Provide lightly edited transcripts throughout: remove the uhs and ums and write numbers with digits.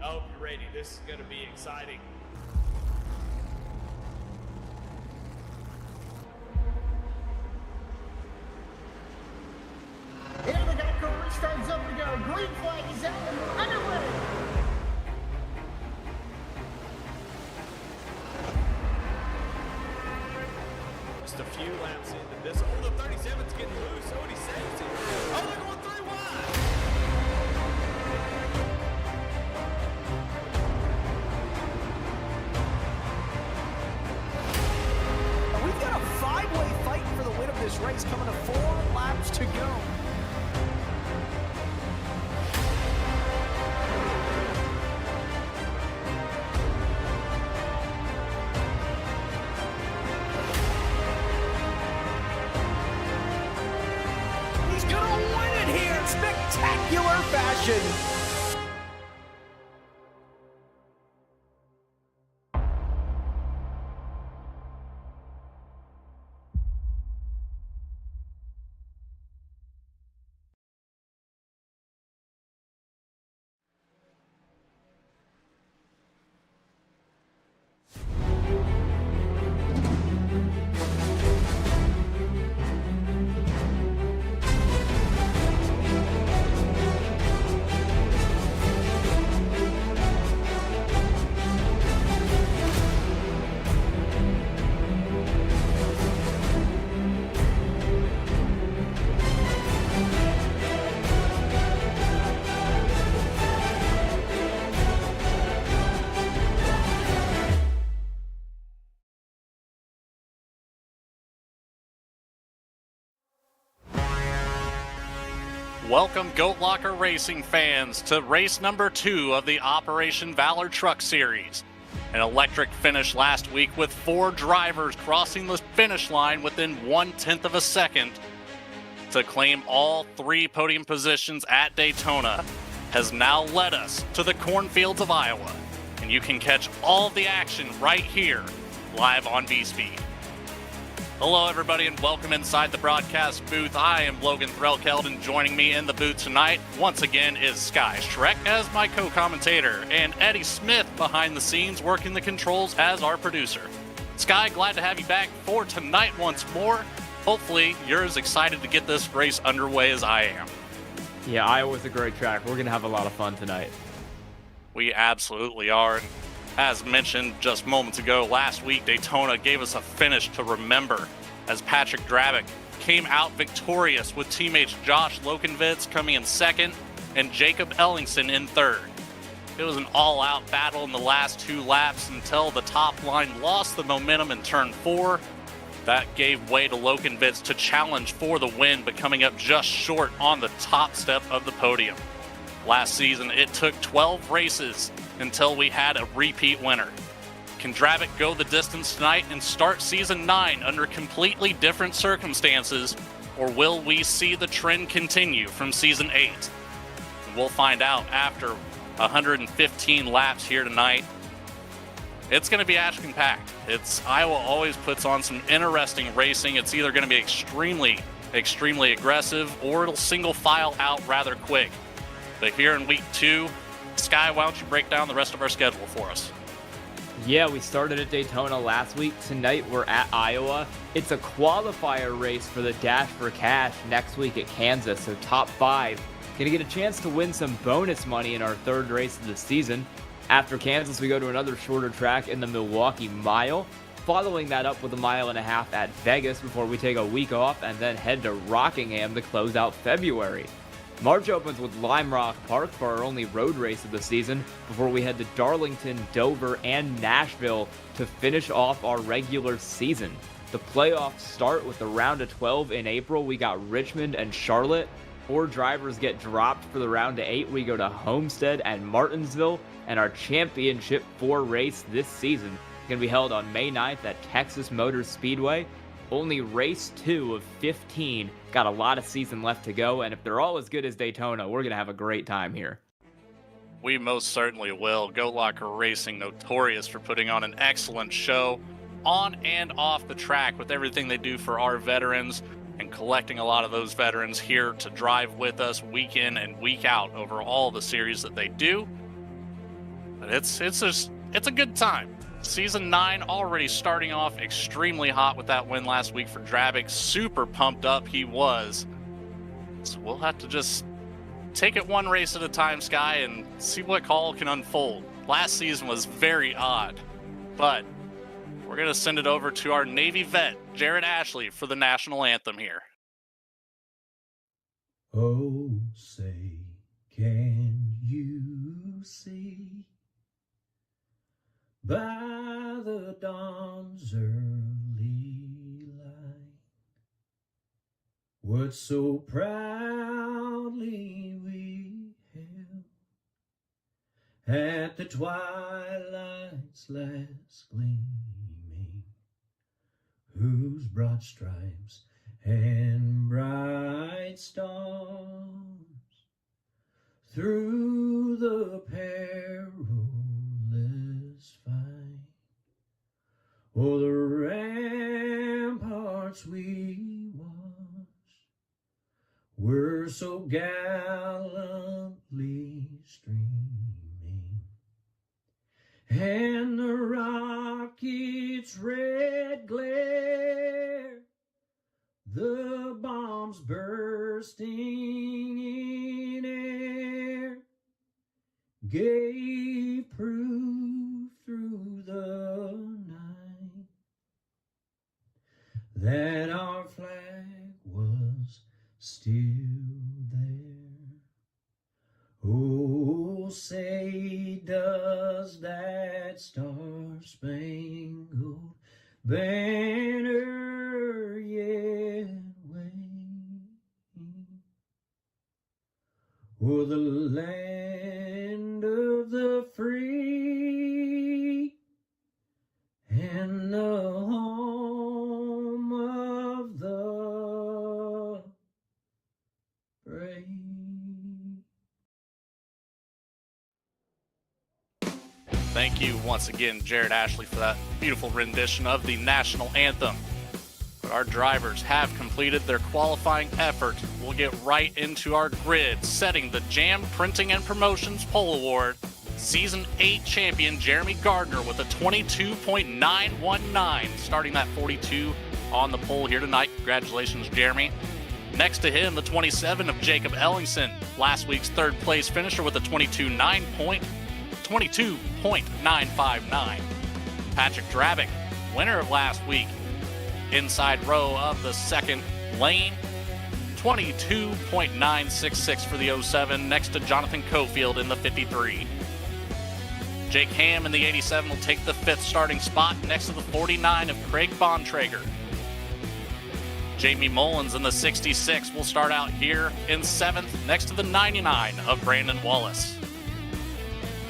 I hope you're ready. This is going to be exciting. Yeah, the Geico restart's up to go. Green flag is out and we're underway. Just a few laps into this. Oh, the 37's getting loose. Oh, and he saves it. Oh, they're going 3 wide. We've got a 5-way fight for the win of this race coming to 4 laps to go. He's gonna win it here in spectacular fashion. Welcome, Goat Locker Racing fans, to race number 2 of the Operation Valor Truck Series. An electric finish last week with 4 drivers crossing the finish line within 1/10 of a second to claim all 3 podium positions at Daytona has now led us to the cornfields of Iowa. And you can catch all the action right here, live on V-Speed. Hello, everybody, and welcome inside the broadcast booth. I am Logan Threlkeld, and joining me in the booth tonight, once again, is Sky Shrek as my co-commentator, and Eddie Smith behind the scenes working the controls as our producer. Sky, glad to have you back for tonight once more. Hopefully, you're as excited to get this race underway as I am. Yeah, Iowa's a great track. We're going to have a lot of fun tonight. We absolutely are. As mentioned just moments ago, last week Daytona gave us a finish to remember as Patrick Drabick came out victorious with teammates Josh Lokenvitz coming in second and Jacob Ellingson in third. It was an all-out battle in the last 2 laps until the top line lost the momentum in turn 4. That gave way to Lokenvitz to challenge for the win, but coming up just short on the top step of the podium. Last season, it took 12 races until we had a repeat winner. Can Drabick go the distance tonight and start season 9 under completely different circumstances, or will we see the trend continue from season 8? We'll find out after 115 laps here tonight. It's going to be action-packed. Iowa always puts on some interesting racing. It's either going to be extremely aggressive, or it'll single file out rather quick. But here in week 2, Sky, why don't you break down the rest of our schedule for us? Yeah, we started at Daytona last week. Tonight we're at Iowa. It's a qualifier race for the Dash for Cash next week at Kansas, so top 5 gonna get a chance to win some bonus money in our 3rd race of the season. After Kansas, we go to another shorter track in the Milwaukee Mile, following that up with a 1.5 miles at Vegas before we take a week off and then head to Rockingham to close out February. March opens with Lime Rock Park for our only road race of the season before we head to Darlington, Dover, and Nashville to finish off our regular season. The playoffs start with the round of 12 in April. We got Richmond and Charlotte. 4 drivers get dropped for the round of 8. We go to Homestead and Martinsville, and our championship 4 race this season is going to be held on May 9th at Texas Motor Speedway. Only race 2 of 15. Got a lot of season left to go, and if they're all as good as Daytona, we're going to have a great time here. We most certainly will. Goat Locker Racing, notorious for putting on an excellent show on and off the track with everything they do for our veterans, and collecting a lot of those veterans here to drive with us week in and week out over all the series that they do. But it's a good time. Season 9 already starting off extremely hot with that win last week for Drabic. Super pumped up he was. So we'll have to just take it one race at a time, Sky, and see what call can unfold. Last season was very odd, but we're going to send it over to our Navy vet, Jared Ashley, for the national anthem here. Oh, say, can you see by the dawn's early light what so proudly we hailed at the twilight's last gleaming, whose broad stripes and bright stars through the perilous fight o'er the ramparts we watched were so gallantly streaming, and the rocket's red glare, the bombs bursting in air, gave proof through the night that our flag was still there. Oh, say, does that star-spangled banner yet wave o'er the land of the free and the home of the brave? Thank you once again, Jared Ashley, for that beautiful rendition of the national anthem. But our drivers have completed their qualifying effort. We'll get right into our grid, setting the Jam Printing and Promotions Pole Award. Season 8 champion Jeremy Gardner with a 22.919, starting at 42 on the pole here tonight. Congratulations, Jeremy. Next to him, the 27 of Jacob Ellingson, last week's third place finisher with a 22.959. Patrick Drabic, winner of last week, inside row of the second lane, 22.966 for the 07, next to Jonathan Cofield in the 53. Jake Ham in the 87 will take the fifth starting spot next to the 49 of Craig Bontrager. Jamie Mullins in the 66 will start out here in seventh next to the 99 of Brandon Wallace.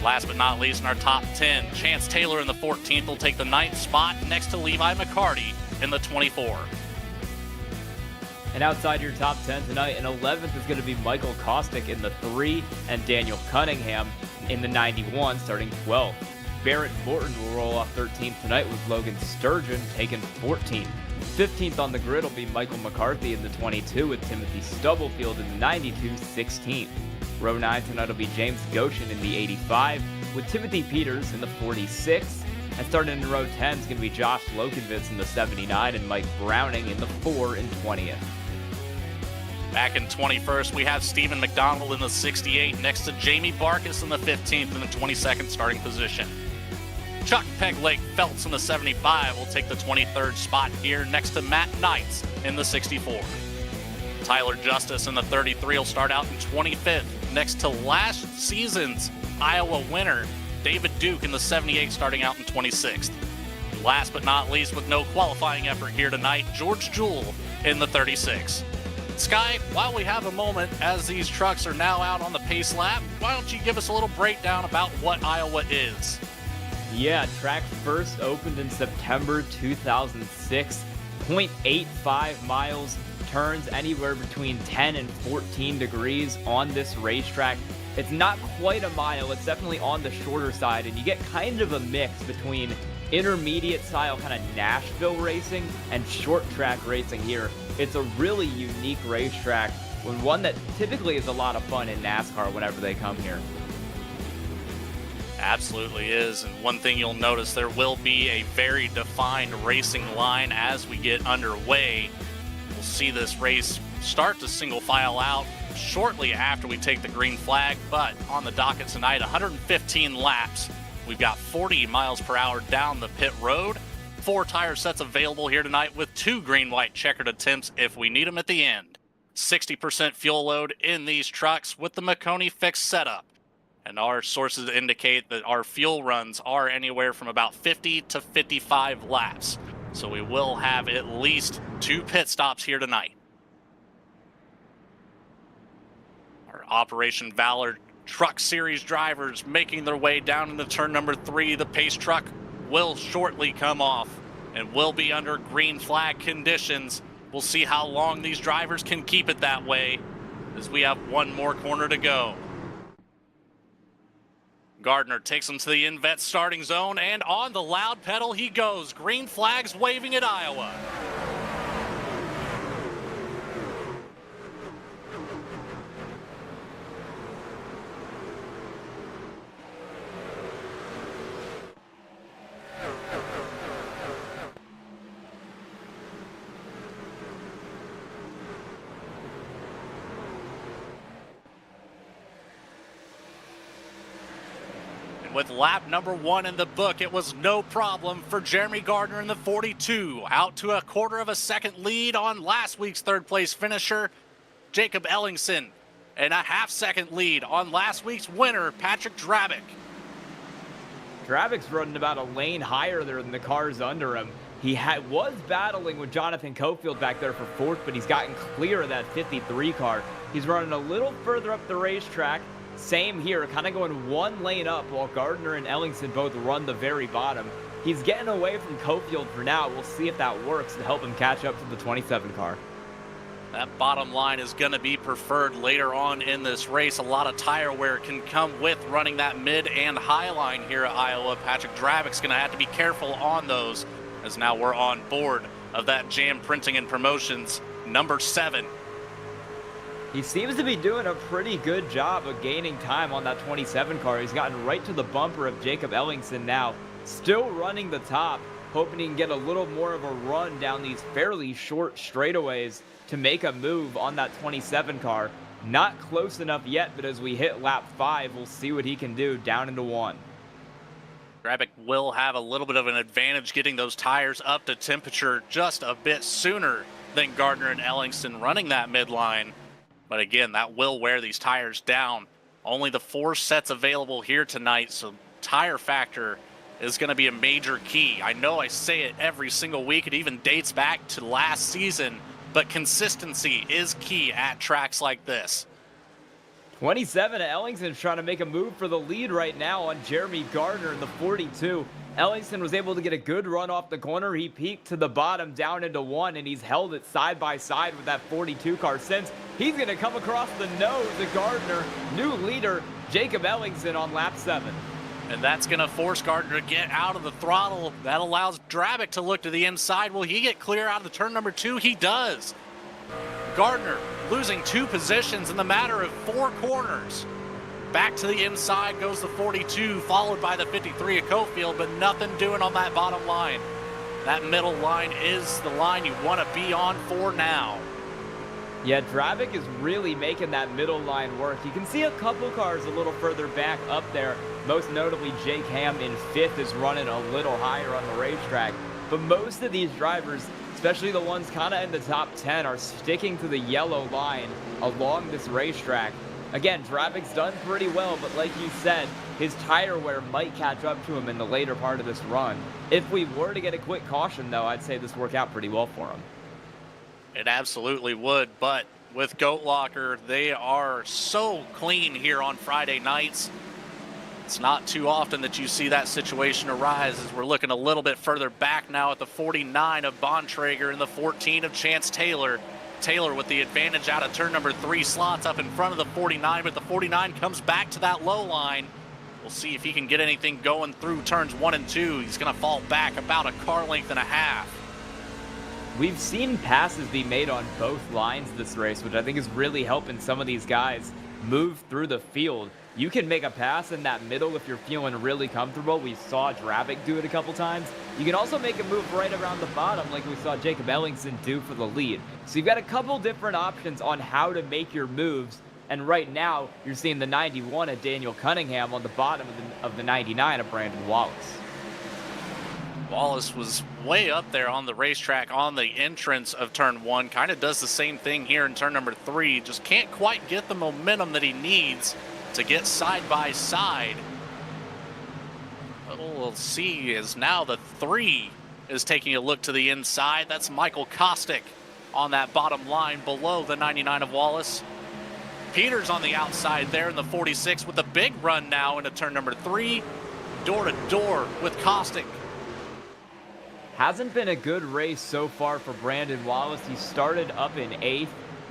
Last but not least, in our top 10, Chance Taylor in the 14th will take the ninth spot next to Levi McCarty in the 24. And outside your top 10 tonight, in 11th is going to be Michael Kostick in the 3 and Daniel Cunningham in the 91, starting 12th. Barrett Morton will roll off 13th tonight with Logan Sturgeon taking 14th. 15th on the grid will be Michael McCarthy in the 22 with Timothy Stubblefield in the 92, 16th. Row 9 tonight will be James Goshen in the 85 with Timothy Peters in the 46. And starting in row 10 is going to be Josh Lokenvitz in the 79 and Mike Browning in the 4 and 20th. Back in 21st, we have Stephen McDonald in the 68 next to Jamie Barkus in the 15th in the 22nd starting position. Chuck Peglake Feltz in the 75 will take the 23rd spot here next to Matt Knights in the 64. Tyler Justice in the 33 will start out in 25th next to last season's Iowa winner David Duke in the 78 starting out in 26th. Last but not least, with no qualifying effort here tonight, George Jewell in the 36. Sky, while we have a moment as these trucks are now out on the pace lap, why don't you give us a little breakdown about what Iowa is? Yeah, track first opened in September 2006. 0.85 miles, turns anywhere between 10 and 14 degrees on this racetrack. It's not quite a mile, it's definitely on the shorter side, and you get kind of a mix between intermediate style kind of Nashville racing and short track racing here. It's a really unique racetrack, and one that typically is a lot of fun in NASCAR whenever they come here. Absolutely is. And one thing you'll notice, there will be a very defined racing line as we get underway. We'll see this race start to single file out shortly after we take the green flag, but on the docket tonight, 115 laps. We've got 40 miles per hour down the pit road. 4 tire sets available here tonight with 2 green-white checkered attempts if we need them at the end. 60% fuel load in these trucks with the Makoni fixed setup. And our sources indicate that our fuel runs are anywhere from about 50 to 55 laps. So we will have at least 2 pit stops here tonight. Our Operation Valor Truck Series drivers making their way down into turn number 3. The pace truck will shortly come off and will be under green flag conditions. We'll see how long these drivers can keep it that way as we have one more corner to go. Gardner takes him to the in-vet starting zone, and on the loud pedal he goes. Green flags waving at Iowa. With lap number 1 in the book, it was no problem for Jeremy Gardner in the 42, out to a quarter of a second lead on last week's third place finisher, Jacob Ellingson, and a half-second lead on last week's winner, Patrick Drabick. Drabick's running about a lane higher there than the cars under him. He was battling with Jonathan Cofield back there for 4th, but he's gotten clear of that 53 car. He's running a little further up the racetrack. Same here, kind of going 1 lane up while Gardner and Ellingson both run the very bottom. He's getting away from Cofield for now. We'll see if that works to help him catch up to the 27 car. That bottom line is going to be preferred later on in this race. A lot of tire wear can come with running that mid and high line here at Iowa. Patrick Drabick's going to have to be careful on those, as now we're on board of that Jam Printing and Promotions number 7. He seems to be doing a pretty good job of gaining time on that 27 car. He's gotten right to the bumper of Jacob Ellingson now. Still running the top, hoping he can get a little more of a run down these fairly short straightaways to make a move on that 27 car. Not close enough yet, but as we hit lap 5, we'll see what he can do down into 1. Drabick will have a little bit of an advantage getting those tires up to temperature just a bit sooner than Gardner and Ellingson running that midline. But again, that will wear these tires down. Only the 4 sets available here tonight, so tire factor is going to be a major key. I know I say it every single week. It even dates back to last season, but consistency is key at tracks like this. 27, Ellington's trying to make a move for the lead right now on Jeremy Gardner in the 42. Ellingson was able to get a good run off the corner. He peaked to the bottom down into 1, and he's held it side by side with that 42 car since. He's going to come across the nose of Gardner. New leader, Jacob Ellingson on lap 7. And that's going to force Gardner to get out of the throttle. That allows Drabick to look to the inside. Will he get clear out of the turn number 2? He does. Gardner losing 2 positions in the matter of 4 corners. Back to the inside goes the 42, followed by the 53 of Cofield, but nothing doing on that bottom line. That middle line is the line you want to be on for now. Yeah, Drabick is really making that middle line work. You can see a couple cars a little further back up there. Most notably, Jake Ham in 5th is running a little higher on the racetrack. But most of these drivers, especially the ones kind of in the top 10, are sticking to the yellow line along this racetrack. Again, Drabick's done pretty well, but like you said, his tire wear might catch up to him in the later part of this run. If we were to get a quick caution, though, I'd say this worked out pretty well for him. It absolutely would, but with Goat Locker, they are so clean here on Friday nights. It's not too often that you see that situation arise, as we're looking a little bit further back now at the 49 of Bontrager and the 14 of Chance Taylor. Taylor with the advantage out of turn number 3, slots up in front of the 49, but the 49 comes back to that low line. We'll see if he can get anything going through turns 1 and 2. He's going to fall back about a car length and a half. We've seen passes be made on both lines this race, which I think is really helping some of these guys move through the field. you can make a pass in that middle if you're feeling really comfortable. We saw Dravic do it a couple times. You can also make a move right around the bottom like we saw Jacob Ellingson do for the lead. So you've got a couple different options on how to make your moves. And right now, you're seeing the 91 of Daniel Cunningham on the bottom of the 99 of Brandon Wallace. Wallace was way up there on the racetrack on the entrance of turn 1. Kind of does the same thing here in turn number 3. Just can't quite get the momentum that he needs to get side by side. But we'll see as now the 3 is taking a look to the inside. That's Michael Kostick on that bottom line below the 99 of Wallace. Peters on the outside there in the 46 with a big run now into turn number 3. Door to door with Kostick. Hasn't been a good race so far for Brandon Wallace. He started up in 8th,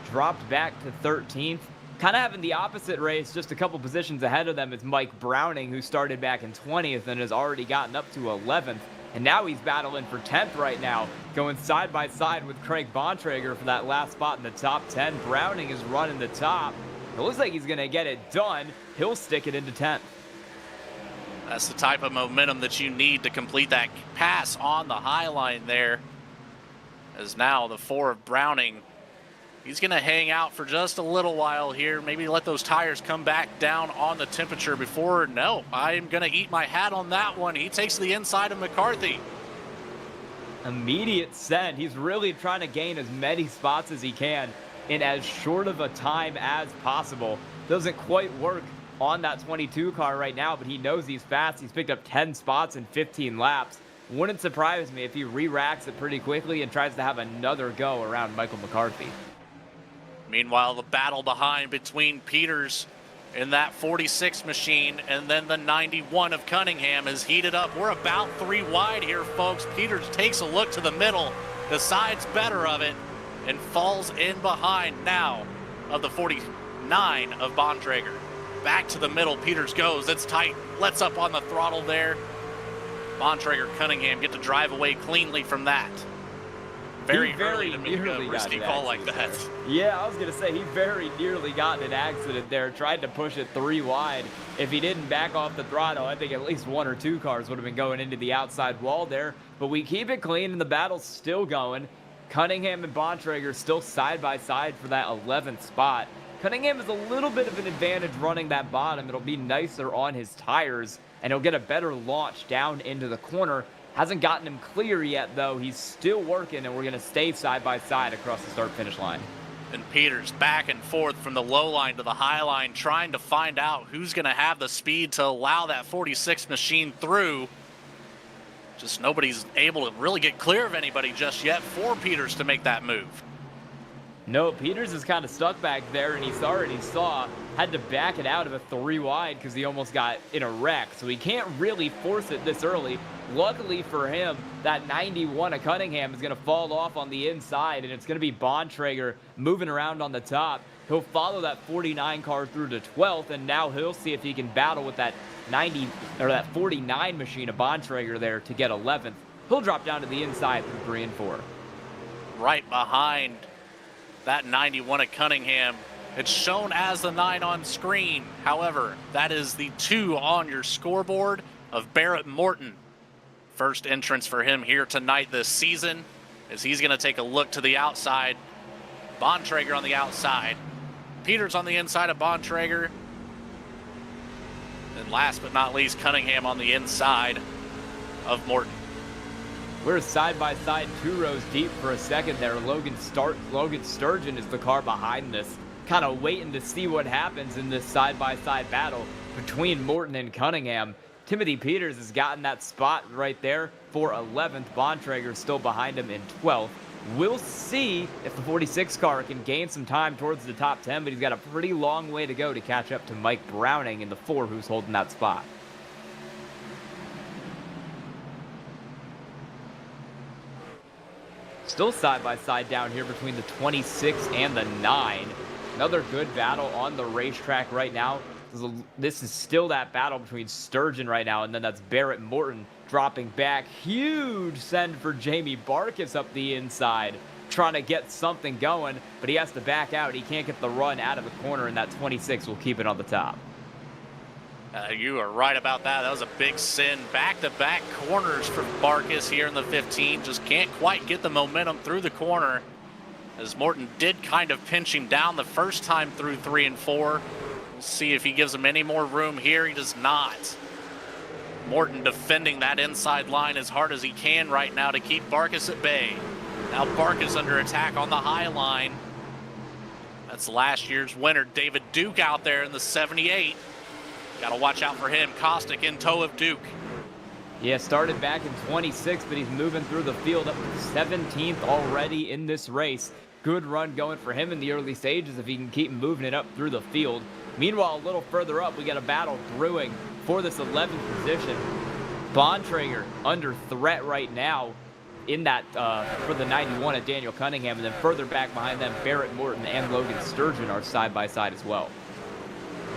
dropped back to 13th. Kind of having the opposite race, just a couple positions ahead of them, is Mike Browning, who started back in 20th and has already gotten up to 11th. And now he's battling for 10th right now, going side by side with Craig Bontrager for that last spot in the top 10. Browning is running the top. It looks like he's going to get it done. He'll stick it into 10th. That's the type of momentum that you need to complete that pass on the high line there. As now the 4 of Browning, he's going to hang out for just a little while here. Maybe let those tires come back down on the temperature before. No, I'm going to eat my hat on that one. He takes the inside of McCarthy. Immediate send. He's really trying to gain as many spots as he can in as short of a time as possible. Doesn't quite work on that 22 car right now, but he knows he's fast. He's picked up 10 spots in 15 laps. Wouldn't surprise me if he re-racks it pretty quickly and tries to have another go around Michael McCarthy. Meanwhile, the battle behind between Peters in that 46 machine and then the 91 of Cunningham is heated up. We're about 3 wide here, folks. Peters takes a look to the middle, decides better of it, and falls in behind now of the 49 of Bontrager. Back to the middle, Peters goes. It's tight. Lets up on the throttle there. Bontrager, Cunningham get to drive away cleanly from that. Very early to make a risky call like that. Yeah, I was going to say he very nearly got in an accident there. Tried to push it 3 wide. If he didn't back off the throttle, I think at least 1 or 2 cars would have been going into the outside wall there. But we keep it clean and the battle's still going. Cunningham and Bontrager still side by side for that 11th spot. Cunningham has a little bit of an advantage running that bottom. It'll be nicer on his tires, and he'll get a better launch down into the corner. Hasn't gotten him clear yet, though. He's still working, and we're going to stay side by side across the start-finish line. And Peters back and forth from the low line to the high line, trying to find out who's going to have the speed to allow that 46 machine through. Just nobody's able to really get clear of anybody just yet for Peters to make that move. No, Peters is kind of stuck back there, and he already had to back it out of a 3 wide because he almost got in a wreck. So he can't really force it this early. Luckily for him, that 91 of Cunningham is going to fall off on the inside, and it's going to be Bontrager moving around on the top. He'll follow that 49 car through to 12th, and now he'll see if he can battle with that 49 machine of Bontrager there to get 11th. He'll drop down to the inside through 3 and 4. Right behind that 91 of Cunningham. It's shown as the 9 on screen. However, that is the 2 on your scoreboard of Barrett Morton. First entrance for him here tonight this season, as he's going to take a look to the outside. Bontrager on the outside. Peters on the inside of Bontrager. And last but not least, Cunningham on the inside of Morton. We're side by side, 2 rows deep for a second there. Logan Sturgeon is the car behind this, kind of waiting to see what happens in this side by side battle between Morton and Cunningham. Timothy Peters has gotten that spot right there for 11th. Bontrager still behind him in 12th. We'll see if the 46 car can gain some time towards the top 10, but he's got a pretty long way to go to catch up to Mike Browning in the 4, who's holding that spot. Still side by side down here between the 26 and the 9. Another good battle on the racetrack right now. This is still that battle between Sturgeon right now, and then that's Barrett Morton dropping back. Huge send for Jamie Barkas up the inside, trying to get something going, but he has to back out. He can't get the run out of the corner, and that 26 will keep it on the top. You are right about that. That was a big sin. Back-to-back corners for Barkas here in the 15. Just can't quite get the momentum through the corner, as Morton did kind of pinch him down the first time through 3 and 4. We'll see if he gives him any more room here. He does not. Morton defending that inside line as hard as he can right now to keep Barkas at bay. Now Barkas under attack on the high line. That's last year's winner, David Duke, out there in the 78. Got to watch out for him. Kostick in tow of Duke. Yeah, started back in 26, but he's moving through the field up to 17th already in this race. Good run going for him in the early stages if he can keep moving it up through the field. Meanwhile, a little further up, we got a battle brewing for this 11th position. Bontrager under threat right now in that for the 91 at Daniel Cunningham, and then further back behind them, Barrett Morton and Logan Sturgeon are side by side as well.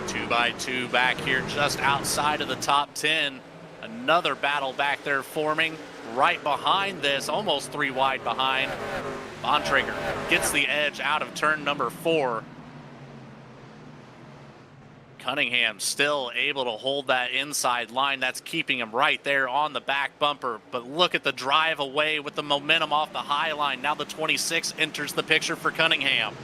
2x2 back here just outside of the top 10. Another battle back there forming right behind this, almost 3 wide behind. Bontrager gets the edge out of turn number 4. Cunningham still able to hold that inside line. That's keeping him right there on the back bumper. But look at the drive away with the momentum off the high line. Now the 26 enters the picture for Cunningham.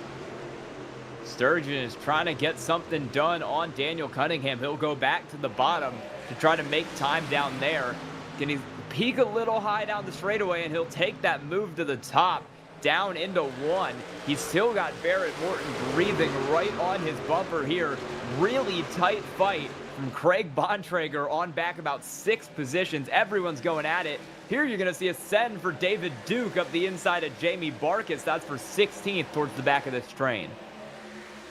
Sturgeon is trying to get something done on Daniel Cunningham. He'll go back to the bottom to try to make time down there. Can he peek a little high down the straightaway, and he'll take that move to the top down into 1. He's still got Barrett Morton breathing right on his bumper here. Really tight fight from Craig Bontrager on back about 6 positions. Everyone's going at it. Here you're going to see a send for David Duke up the inside of Jamie Barkas. That's for 16th towards the back of this train.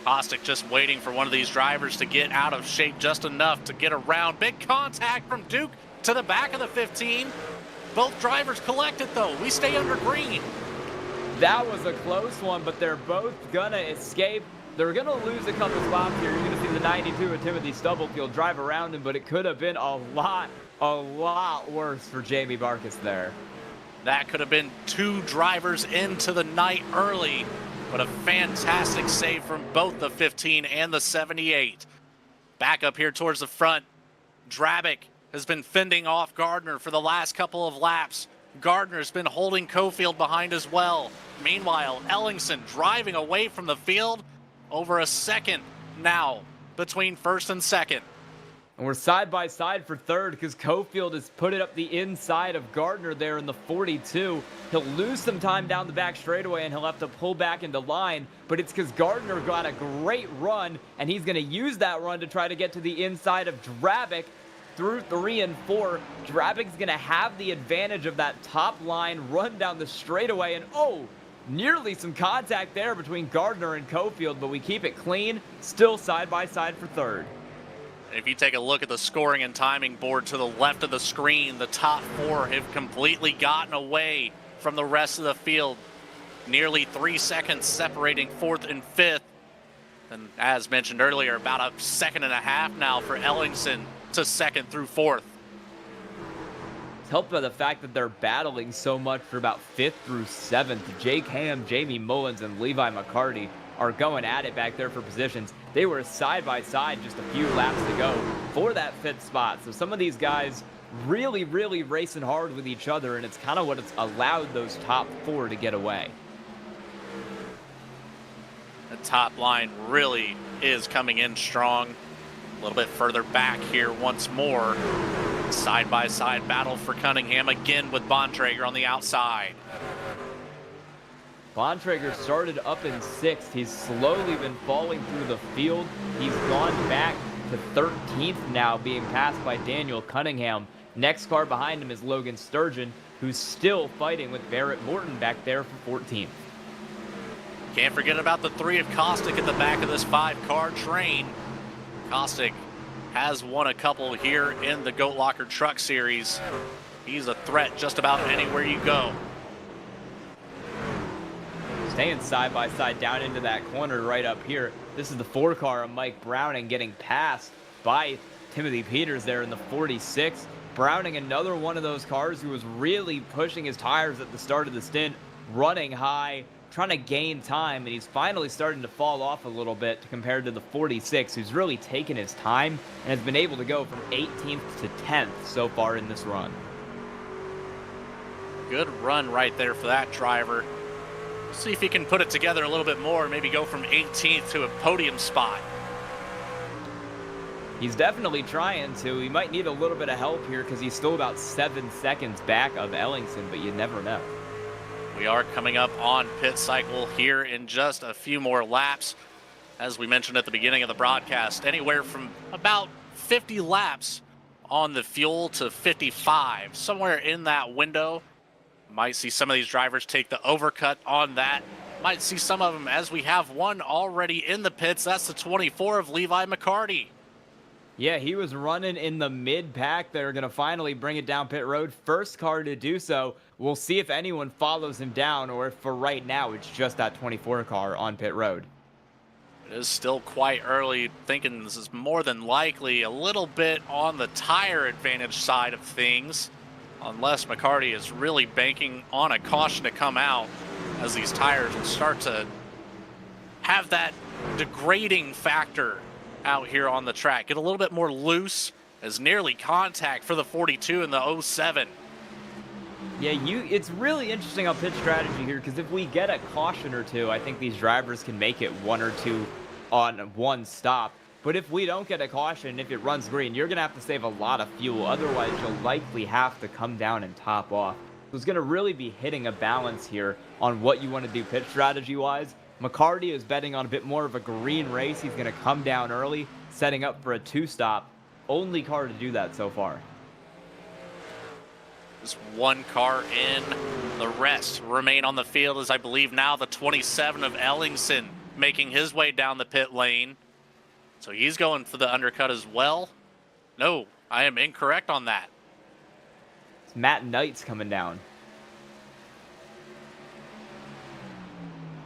Kostick just waiting for one of these drivers to get out of shape just enough to get around. Big contact from Duke to the back of the 15. Both drivers collect it, though. We stay under green. That was a close one, but they're both going to escape. They're going to lose a couple spots here. You're going to see the 92 of Timothy Stubblefield drive around him, but it could have been a lot worse for Jamie Barkas there. That could have been 2 drivers into the night early. But a fantastic save from both the 15 and the 78. Back up here towards the front, Drabick has been fending off Gardner for the last couple of laps. Gardner's been holding Cofield behind as well. Meanwhile, Ellingson driving away from the field. Over a second now between first and second. And we're side by side for third because Cofield has put it up the inside of Gardner there in the 42. He'll lose some time down the back straightaway and he'll have to pull back into line, but it's because Gardner got a great run and he's going to use that run to try to get to the inside of Drabick through 3 and 4. Drabick's going to have the advantage of that top line run down the straightaway, and nearly some contact there between Gardner and Cofield, but we keep it clean, still side by side for third. If you take a look at the scoring and timing board to the left of the screen, the top 4 have completely gotten away from the rest of the field. Nearly 3 seconds separating 4th and 5th. And as mentioned earlier, about a second and a half now for Ellingson to 2nd through 4th. It's helped by the fact that they're battling so much for about 5th through 7th. Jake Ham, Jamie Mullins, and Levi McCarty are going at it back there for positions. They were side by side just a few laps to go for that 5th spot. So some of these guys really racing hard with each other, and it's kind of what it's allowed those top 4 to get away. The top line really is coming in strong. A little bit further back here once more. Side by side battle for Cunningham again with Bontrager on the outside. Bontrager started up in 6th. He's slowly been falling through the field. He's gone back to 13th now, being passed by Daniel Cunningham. Next car behind him is Logan Sturgeon, who's still fighting with Barrett Morton back there for 14th. Can't forget about the 3 of Kostick at the back of this 5-car train. Kostick has won a couple here in the Goat Locker Truck Series. He's a threat just about anywhere you go. Staying side by side down into that corner right up here. This is the 4-car of Mike Browning getting passed by Timothy Peters there in the 46. Browning, another one of those cars who was really pushing his tires at the start of the stint, running high, trying to gain time, and he's finally starting to fall off a little bit compared to the 46, who's really taken his time and has been able to go from 18th to 10th so far in this run. Good run right there for that driver. See if he can put it together a little bit more, maybe go from 18th to a podium spot. He's definitely trying to. He might need a little bit of help here because he's still about 7 seconds back of Ellingson, but you never know. We are coming up on pit cycle here in just a few more laps. As we mentioned at the beginning of the broadcast, anywhere from about 50 laps on the fuel to 55, somewhere in that window. Might see some of these drivers take the overcut on that. Might see some of them, as we have one already in the pits. That's the 24 of Levi McCarty. Yeah, he was running in the mid-pack. They're going to finally bring it down pit road. First car to do so. We'll see if anyone follows him down, or if for right now it's just that 24 car on pit road. It is still quite early, thinking this is more than likely a little bit on the tire advantage side of things, unless McCarty is really banking on a caution to come out, as these tires will start to have that degrading factor out here on the track. Get a little bit more loose, as nearly contact for the 42 and the 07. Yeah, it's really interesting on pit strategy here, because if we get a caution or two, I think these drivers can make it 1 or 2 on one stop. But if we don't get a caution, if it runs green, you're going to have to save a lot of fuel. Otherwise, you'll likely have to come down and top off. So it's going to really be hitting a balance here on what you want to do pit strategy-wise. McCarty is betting on a bit more of a green race. He's going to come down early, setting up for a 2-stop. Only car to do that so far. Just one car in. The rest remain on the field, as I believe now the 27 of Ellingson making his way down the pit lane. So he's going for the undercut as well. No, I am incorrect on that. It's Matt Knight's coming down.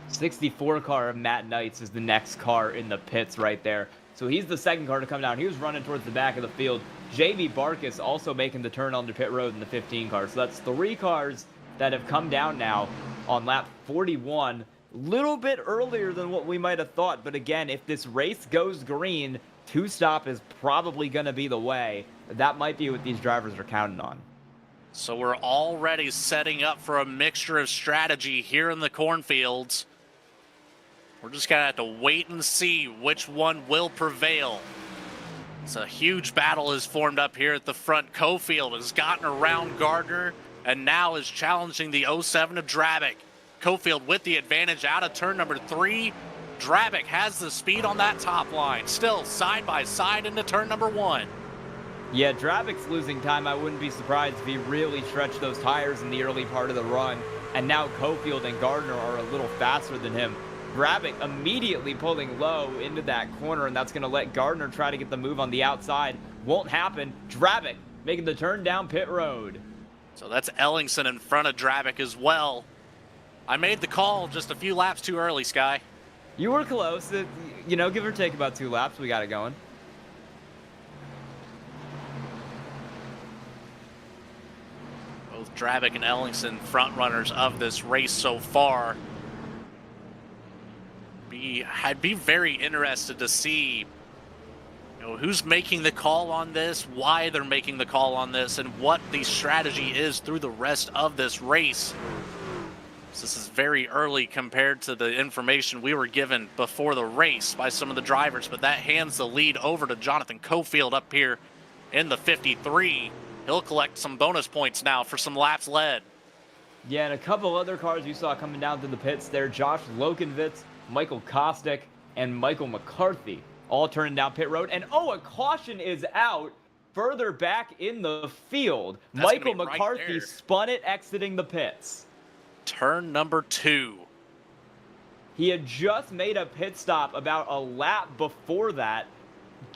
64 car of Matt Knight's is the next car in the pits right there. So he's the second car to come down. He was running towards the back of the field. JB Barkus also making the turn onto pit road in the 15 car. So that's 3 cars that have come down now on lap 41. Little bit earlier than what we might have thought. But again, if this race goes green, 2-stop is probably going to be the way. That might be what these drivers are counting on. So we're already setting up for a mixture of strategy here in the cornfields. We're just going to have to wait and see which one will prevail. It's a huge battle is formed up here at the front. Cofield has gotten around Gardner and now is challenging the 07 of Drabick. Cofield with the advantage out of turn number 3. Drabick has the speed on that top line. Still side by side into turn number 1. Yeah, Drabick's losing time. I wouldn't be surprised if he really stretched those tires in the early part of the run. And now Cofield and Gardner are a little faster than him. Drabick immediately pulling low into that corner, and that's going to let Gardner try to get the move on the outside. Won't happen. Drabick making the turn down pit road. So that's Ellingson in front of Drabick as well. I made the call just a few laps too early, Sky. You were close. You know, give or take about 2 laps, we got it going. Both Drabick and Ellingson front runners of this race so far. I'd be very interested to see, who's making the call on this, why they're making the call on this, and what the strategy is through the rest of this race. So this is very early compared to the information we were given before the race by some of the drivers, but that hands the lead over to Jonathan Cofield up here in the 53. He'll collect some bonus points now for some laps led. Yeah, and a couple other cars you saw coming down to the pits there. Josh Lokenvitz, Michael Kostick, and Michael McCarthy all turning down pit road. And a caution is out further back in the field. That's Michael right McCarthy there. spun it exiting the pits. Turn number 2. He had just made a pit stop about a lap before that,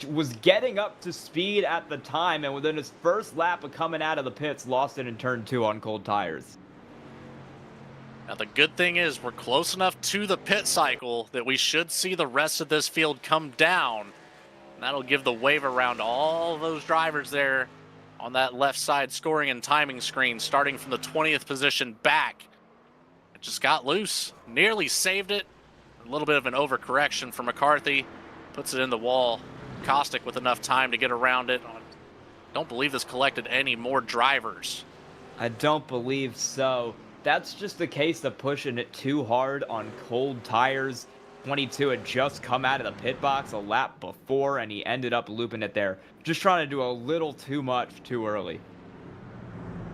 was getting up to speed at the time, and within his first lap of coming out of the pits, lost it in turn 2 on cold tires. Now the good thing is we're close enough to the pit cycle that we should see the rest of this field come down. And that'll give the wave around all those drivers there on that left side scoring and timing screen, starting from the 20th position back. just got loose. Nearly saved it. A little bit of an overcorrection for McCarthy. Puts it in the wall. Caustic with enough time to get around it. Don't believe this collected any more drivers. I don't believe so. That's just the case of pushing it too hard on cold tires. 22 had just come out of the pit box a lap before, and he ended up looping it there. Just trying to do a little too much too early.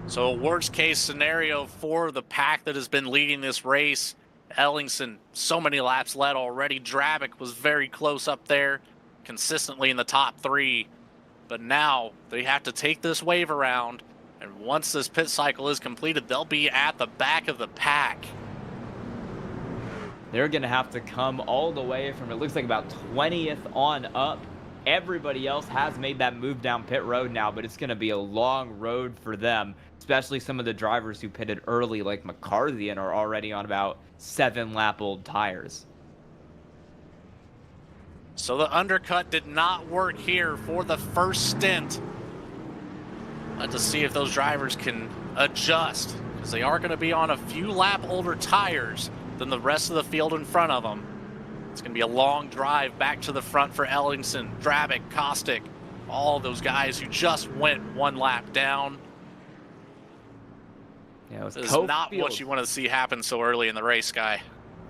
So worst case scenario for the pack that has been leading this race. Ellingson, so many laps led already. Drabick was very close up there, consistently in the top 3. But now they have to take this wave around, and once this pit cycle is completed, they'll be at the back of the pack. They're going to have to come all the way from, it looks like, about 20th on up. Everybody else has made that move down pit road now, but it's going to be a long road for them, especially some of the drivers who pitted early like McCarthy and are already on about 7-lap-old tires. So the undercut did not work here for the first stint. Let's see if those drivers can adjust, because they are going to be on a few lap older tires than the rest of the field in front of them. It's going to be a long drive back to the front for Ellingson, Drabick, Caustic, all those guys who just went 1 lap down. Yeah, it was This is not what you want to see happen so early in the race, Guy.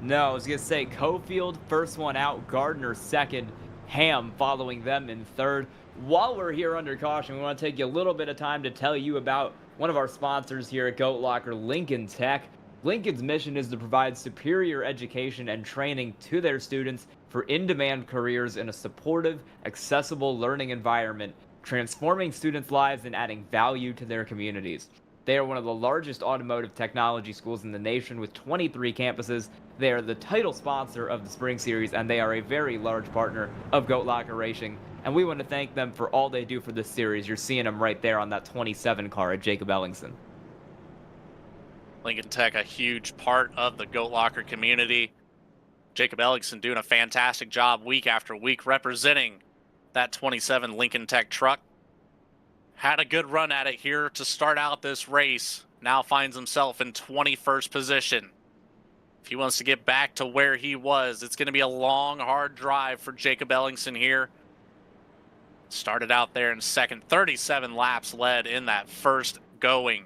No, I was going to say Cofield, first one out, Gardner second, Ham following them in third. While we're here under caution, we want to take you a little bit of time to tell you about one of our sponsors here at Goat Locker, Lincoln Tech. Lincoln's mission is to provide superior education and training to their students for in-demand careers in a supportive, accessible learning environment, transforming students' lives and adding value to their communities. They are one of the largest automotive technology schools in the nation with 23 campuses. They are the title sponsor of the Spring Series, and they are a very large partner of Goat Locker Racing. And we want to thank them for all they do for this series. You're seeing them right there on that 27 car at Jacob Ellingson. Lincoln Tech, a huge part of the Goat Locker community. Jacob Ellingson doing a fantastic job week after week representing that 27 Lincoln Tech truck. Had a good run at it here to start out this race. Now finds himself in 21st position. If he wants to get back to where he was, it's going to be a long, hard drive for Jacob Ellingson here. Started out there in second, 37 laps led in that first going.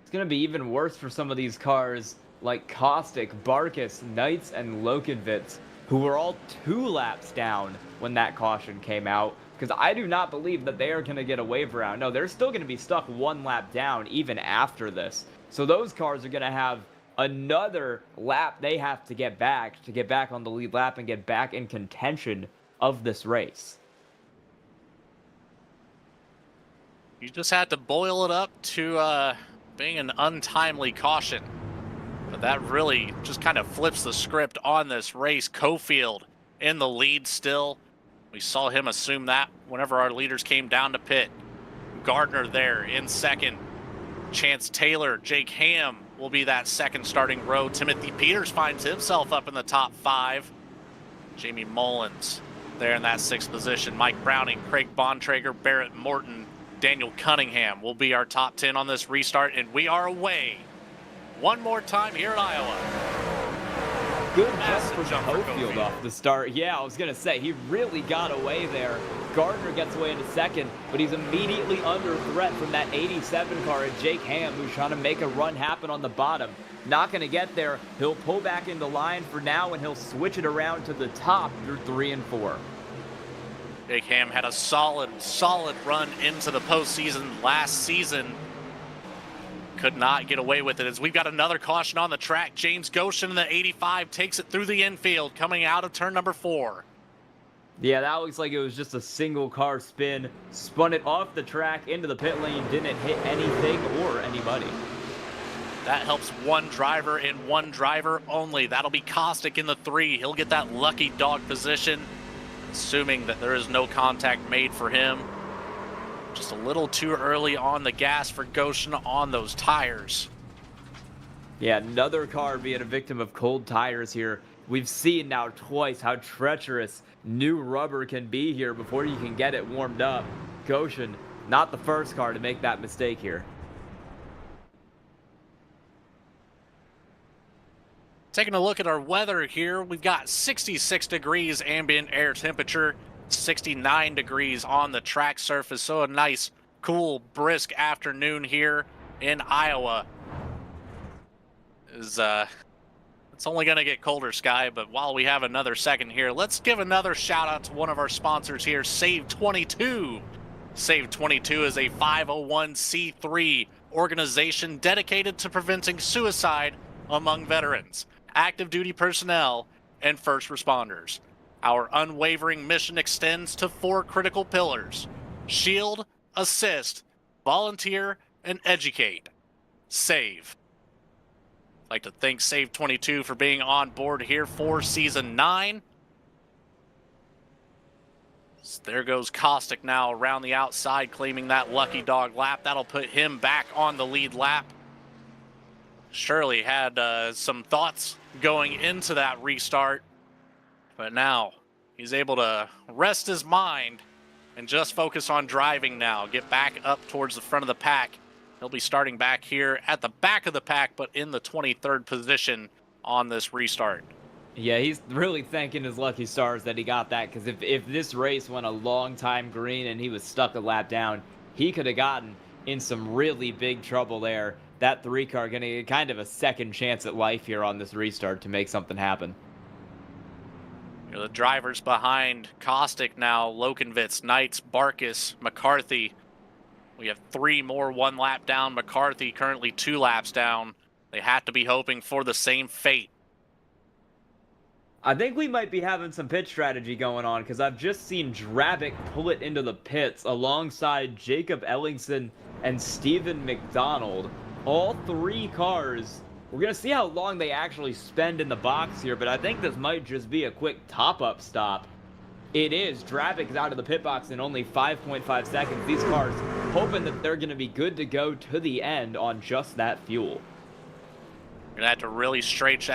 It's going to be even worse for some of these cars like Caustic, Barkas, Knights, and Lokenvitz, who were all 2 laps down when that caution came out, because I do not believe that they are going to get a wave around. No, they're still going to be stuck 1 lap down even after this. So those cars are going to have another lap they have to get back on the lead lap and get back in contention of this race. You just had to boil it up to being an untimely caution. But that really just kind of flips the script on this race. Cofield in the lead still. We saw him assume that whenever our leaders came down to pit. Gardner there in second. Chance Taylor, Jake Ham will be that second starting row. Timothy Peters finds himself up in the top 5. Jamie Mullins there in that 6th position. Mike Browning, Craig Bontrager, Barrett Morton, Daniel Cunningham will be our top 10 on this restart, and we are away one more time here at Iowa. Good jump for Cofield off the start. Yeah, I was going to say, he really got away there. Gardner gets away into second, but he's immediately under threat from that 87 car at Jake Ham, who's trying to make a run happen on the bottom. Not going to get there. He'll pull back into line for now, and he'll switch it around to the top through 3 and 4. Jake Ham had a solid run into the postseason last season. Could not get away with it as we've got another caution on the track. James Goshen in the 85 takes it through the infield coming out of turn number 4. Yeah, that looks like it was just a single car spin. Spun it off the track into the pit lane, didn't hit anything or anybody. That helps one driver and one driver only. That'll be Caustic in the 3. He'll get that lucky dog position, assuming that there is no contact made for him. Just a little too early on the gas for Goshen on those tires. Yeah, another car being a victim of cold tires here. We've seen now twice how treacherous new rubber can be here before you can get it warmed up. Goshen, not the first car to make that mistake here. Taking a look at our weather here, we've got 66 degrees ambient air temperature, 69 degrees on the track surface, so a nice, cool, brisk afternoon here in Iowa. It's only going to get colder, Sky, but while we have another second here, let's give another shout out to one of our sponsors here, Save 22. Save 22 is a 501c3 organization dedicated to preventing suicide among veterans, active duty personnel, and first responders. Our unwavering mission extends to 4 critical pillars: shield, assist, volunteer, and educate. Save. I'd like to thank Save 22 for being on board here for Season 9. So there goes Caustic now around the outside, claiming that lucky dog lap. That'll put him back on the lead lap. Shirley had some thoughts going into that restart, but now he's able to rest his mind and just focus on driving now. Get back up towards the front of the pack. He'll be starting back here at the back of the pack, but in the 23rd position on this restart. Yeah, he's really thanking his lucky stars that he got that, because if this race went a long time green and he was stuck a lap down, he could have gotten in some really big trouble there. That 3-car going to get kind of a second chance at life here on this restart to make something happen. You know, the drivers behind Caustic now: Lokenvitz, Knights, Barkus, McCarthy. We have 3 more 1 lap down. McCarthy currently 2 laps down. They have to be hoping for the same fate. I think we might be having some pit strategy going on, because I've just seen Drabic pull it into the pits alongside Jacob Ellingson and Stephen McDonald. All 3 cars. We're going to see how long they actually spend in the box here, but I think this might just be a quick top-up stop. It is. Drabic is out of the pit box in only 5.5 seconds. These cars hoping that they're going to be good to go to the end on just that fuel. You're going to have to really stretch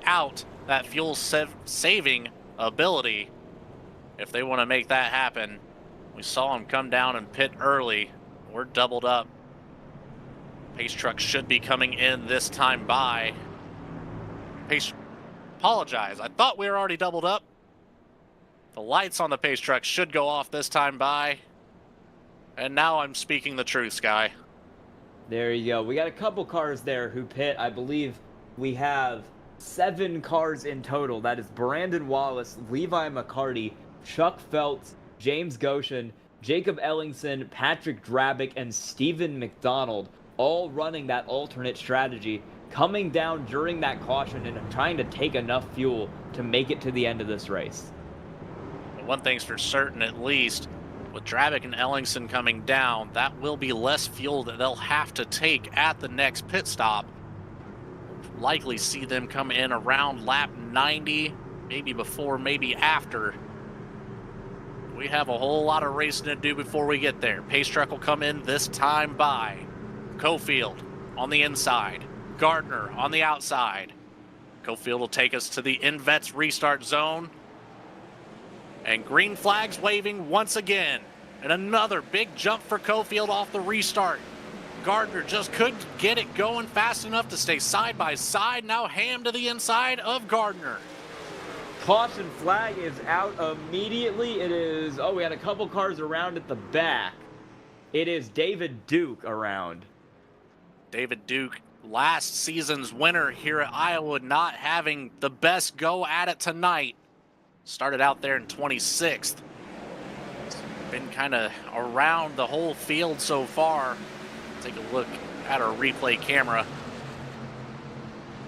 out that fuel saving ability if they want to make that happen. We saw him come down and pit early. We're doubled up. Pace truck should be coming in this time by. Apologize. I thought we were already doubled up. The lights on the pace truck should go off this time by. And now I'm speaking the truth, Sky. There you go. We got a couple cars there who pit. I believe we have 7 cars in total. That is Brandon Wallace, Levi McCarty, Chuck Feltz, James Goshen, Jacob Ellingson, Patrick Drabic, and Stephen McDonald, all running that alternate strategy, coming down during that caution and trying to take enough fuel to make it to the end of this race. But one thing's for certain, at least, with Drabic and Ellingson coming down, that will be less fuel that they'll have to take at the next pit stop. We'll likely see them come in around lap 90, maybe before, maybe after. We have a whole lot of racing to do before we get there. Pace truck will come in this time by Cofield on the inside, Gardner on the outside. Cofield will take us to the InVets restart zone. And green flags waving once again. And another big jump for Cofield off the restart. Gardner just couldn't get it going fast enough to stay side by side. Now Ham to the inside of Gardner. Caution flag is out immediately. It is, we had a couple cars around at the back. It is David Duke around. David Duke, last season's winner here at Iowa, not having the best go at it tonight. Started out there in 26th. Been kind of around the whole field so far. Take a look at our replay camera.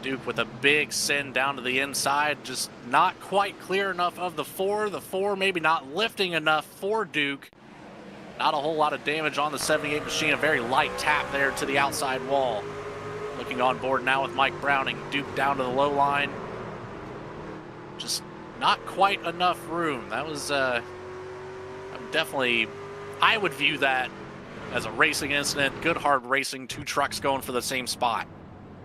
Duke with a big send down to the inside, just not quite clear enough of the 4. The 4 maybe not lifting enough for Duke. Not a whole lot of damage on the 78 machine. A very light tap there to the outside wall. Looking on board now with Mike Browning. Duke down to the low line. Just not quite enough room. That was definitely, I would view that as a racing incident. Good hard racing, 2 trucks going for the same spot.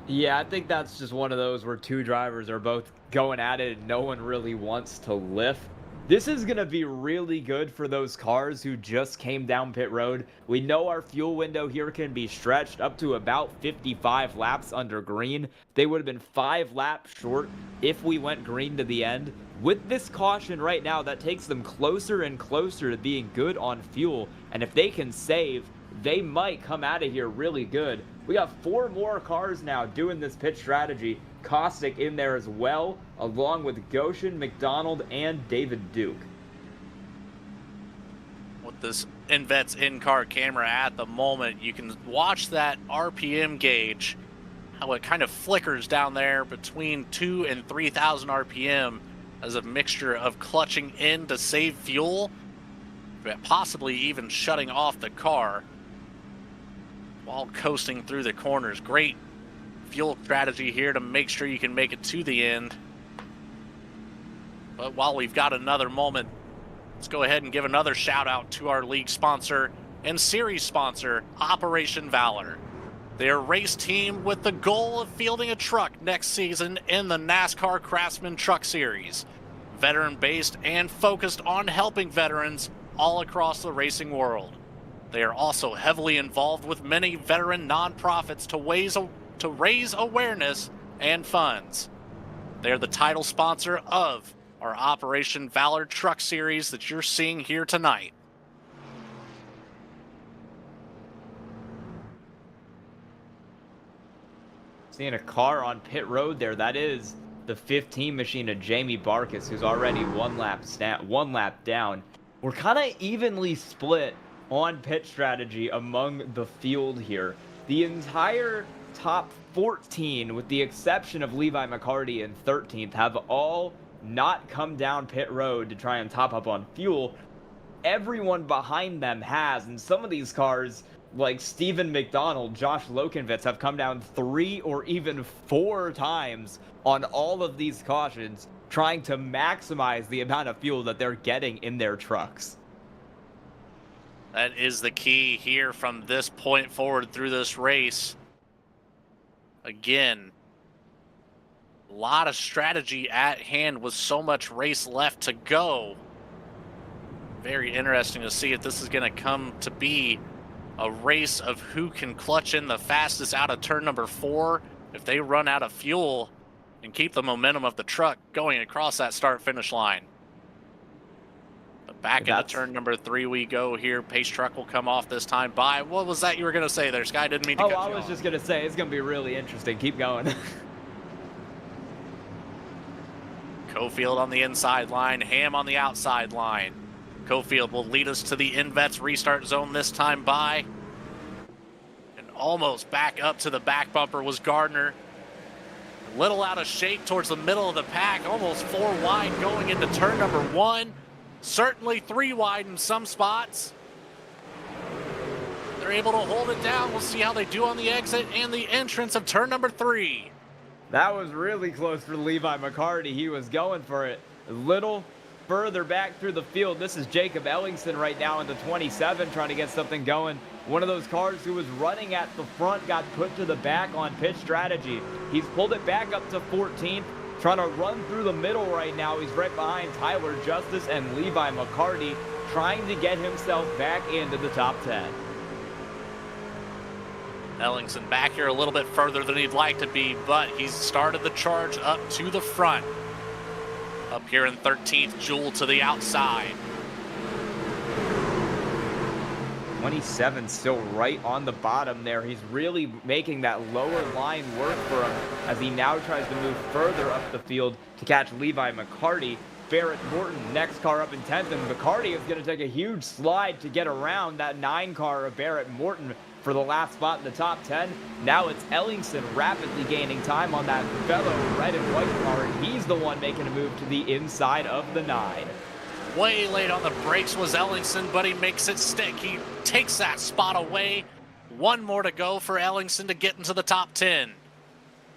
Yeah, I think that's just one of those where 2 drivers are both going at it and no one really wants to lift. This is going to be really good for those cars who just came down pit road. We know our fuel window here can be stretched up to about 55 laps under green. They would have been 5 laps short if we went green to the end. With this caution right now, that takes them closer and closer to being good on fuel. And if they can save, they might come out of here really good. We got 4 more cars now doing this pit strategy. Caustic in there as well, along with Goshen, McDonald, and David Duke. With this InVet's in-car camera at the moment, you can watch that RPM gauge, how it kind of flickers down there between 2,000 and 3,000 RPM as a mixture of clutching in to save fuel, but possibly even shutting off the car while coasting through the corners. Great fuel strategy here to make sure you can make it to the end. But while we've got another moment, let's go ahead and give another shout out to our league sponsor and series sponsor, Operation Valor. They're a race team with the goal of fielding a truck next season in the NASCAR Craftsman Truck Series. Veteran-based and focused on helping veterans all across the racing world. They are also heavily involved with many veteran nonprofits to raise awareness and funds. They're the title sponsor of our Operation Valor Truck Series that you're seeing here tonight. Seeing a car on pit road there, that is the 15 machine of Jamie Barkas, who's already one lap down. We're kind of evenly split on pit strategy among the field here. The entire top 14, with the exception of Levi McCarty in 13th, have all not come down pit road to try and top up on fuel. Everyone behind them has, and some of these cars, like Stephen McDonald, Josh Lokenvitz, have come down 3 or even 4 times on all of these cautions, trying to maximize the amount of fuel that they're getting in their trucks. That is the key here from this point forward through this race. Again, a lot of strategy at hand with so much race left to go. Very interesting to see if this is going to come to be a race of who can clutch in the fastest out of turn number 4 if they run out of fuel and keep the momentum of the truck going across that start-finish line. But back into turn number 3 we go here. Pace truck will come off this time by. What was that you were going to say there, Sky? Didn't mean to cut you off. I was just going to say, it's going to be really interesting. Keep going. Cofield on the inside line, Ham on the outside line. Cofield will lead us to the InVet's restart zone this time by. And almost back up to the back bumper was Gardner. A little out of shape towards the middle of the pack, almost 4 wide going into turn number 1. Certainly 3 wide in some spots. They're able to hold it down. We'll see how they do on the exit and the entrance of turn number 3. That was really close for Levi McCarty. He was going for it a little further back through the field. This is Jacob Ellingson right now in the 27 trying to get something going. One of those cars who was running at the front got put to the back on pit strategy. He's pulled it back up to 14th, trying to run through the middle right now. He's right behind Tyler Justice and Levi McCarty, trying to get himself back into the top 10. Ellingson back here a little bit further than he'd like to be, but he's started the charge up to the front. Up here in 13th, Jewel to the outside. 27 still right on the bottom there. He's really making that lower line work for him as he now tries to move further up the field to catch Levi McCarty. Barrett Morton, next car up in 10th, and McCarty is going to take a huge slide to get around that 9 car of Barrett Morton for the last spot in the top 10. Now it's Ellingson rapidly gaining time on that fellow red and white car, and he's the one making a move to the inside of the 9. Way late on the brakes was Ellingson, but he makes it stick. He takes that spot away. 1 more to go for Ellingson to get into the top 10.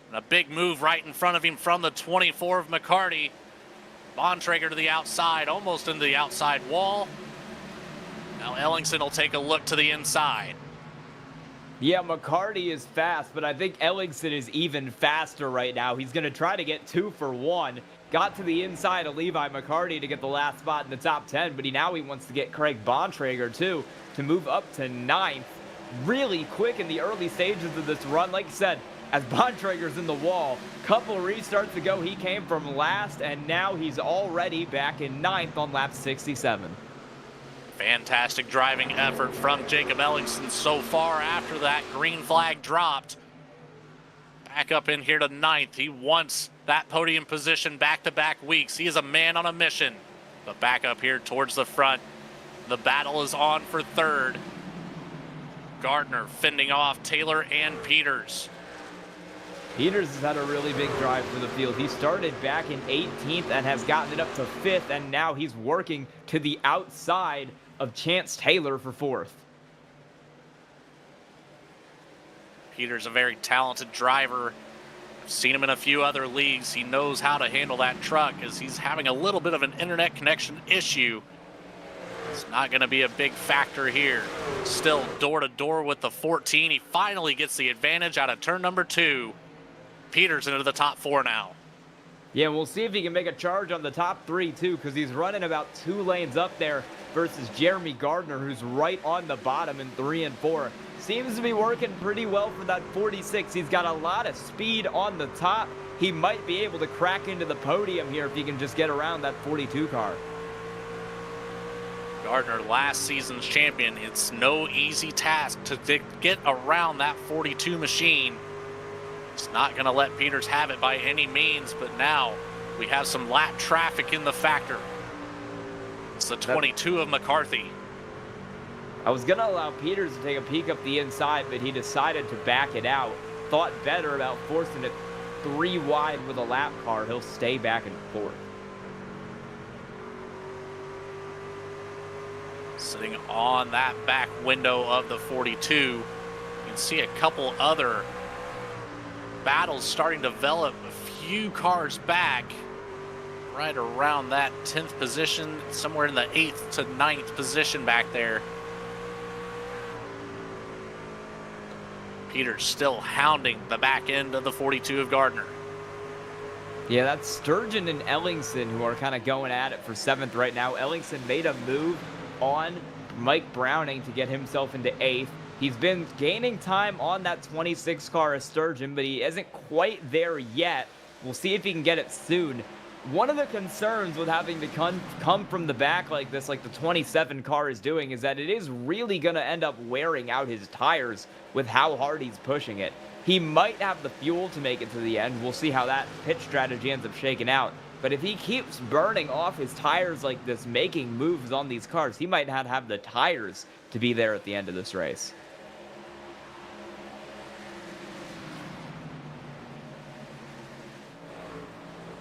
And a big move right in front of him from the 24 of McCarty. Bontrager to the outside, almost into the outside wall. Now Ellingson will take a look to the inside. Yeah, McCarty is fast, but I think Ellingson is even faster right now. He's going to try to get 2 for 1. Got to the inside of Levi McCarty to get the last spot in the top 10, but now he wants to get Craig Bontrager too to move up to 9th. Really quick in the early stages of this run. Like I said, as Bontrager's in the wall, couple restarts ago, he came from last, and now he's already back in 9th on lap 67. Fantastic driving effort from Jacob Ellingson so far after that green flag dropped. Back up in here to 9th. He wants that podium position back-to-back weeks. He is a man on a mission. But back up here towards the front, the battle is on for 3rd. Gardner fending off Taylor and Peters. Peters has had a really big drive for the field. He started back in 18th and has gotten it up to 5th, and now he's working to the outside of Chance Taylor for 4th. Peters, a very talented driver. I've seen him in a few other leagues. He knows how to handle that truck as he's having a little bit of an internet connection issue. It's not going to be a big factor here. Still door-to-door with the 14. He finally gets the advantage out of turn number 2. Peters into the top 4 now. Yeah, we'll see if he can make a charge on the top 3 too, because he's running about 2 lanes up there versus Jeremy Gardner, who's right on the bottom in 3 and 4. Seems to be working pretty well for that 46. He's got a lot of speed on the top. He might be able to crack into the podium here if he can just get around that 42 car. Gardner, last season's champion. It's no easy task to get around that 42 machine. It's not going to let Peters have it by any means, but now we have some lap traffic in the factor. It's the 22 of McCarthy. I was going to allow Peters to take a peek up the inside, but he decided to back it out. Thought better about forcing it 3 wide with a lap car. He'll stay back in 4th. Sitting on that back window of the 42, you can see a couple other battles starting to develop. A few cars back, right around that 10th position, somewhere in the 8th to 9th position back there. Peters still hounding the back end of the 42 of Gardner. Yeah, that's Sturgeon and Ellingson who are kind of going at it for 7th right now. Ellingson made a move on Mike Browning to get himself into 8th. He's been gaining time on that 26 car of Sturgeon, but he isn't quite there yet. We'll see if he can get it soon. One of the concerns with having to come from the back like this, like the 27 car is doing, is that it is really going to end up wearing out his tires with how hard he's pushing it. He might have the fuel to make it to the end. We'll see how that pit strategy ends up shaking out. But if he keeps burning off his tires like this, making moves on these cars, he might not have the tires to be there at the end of this race.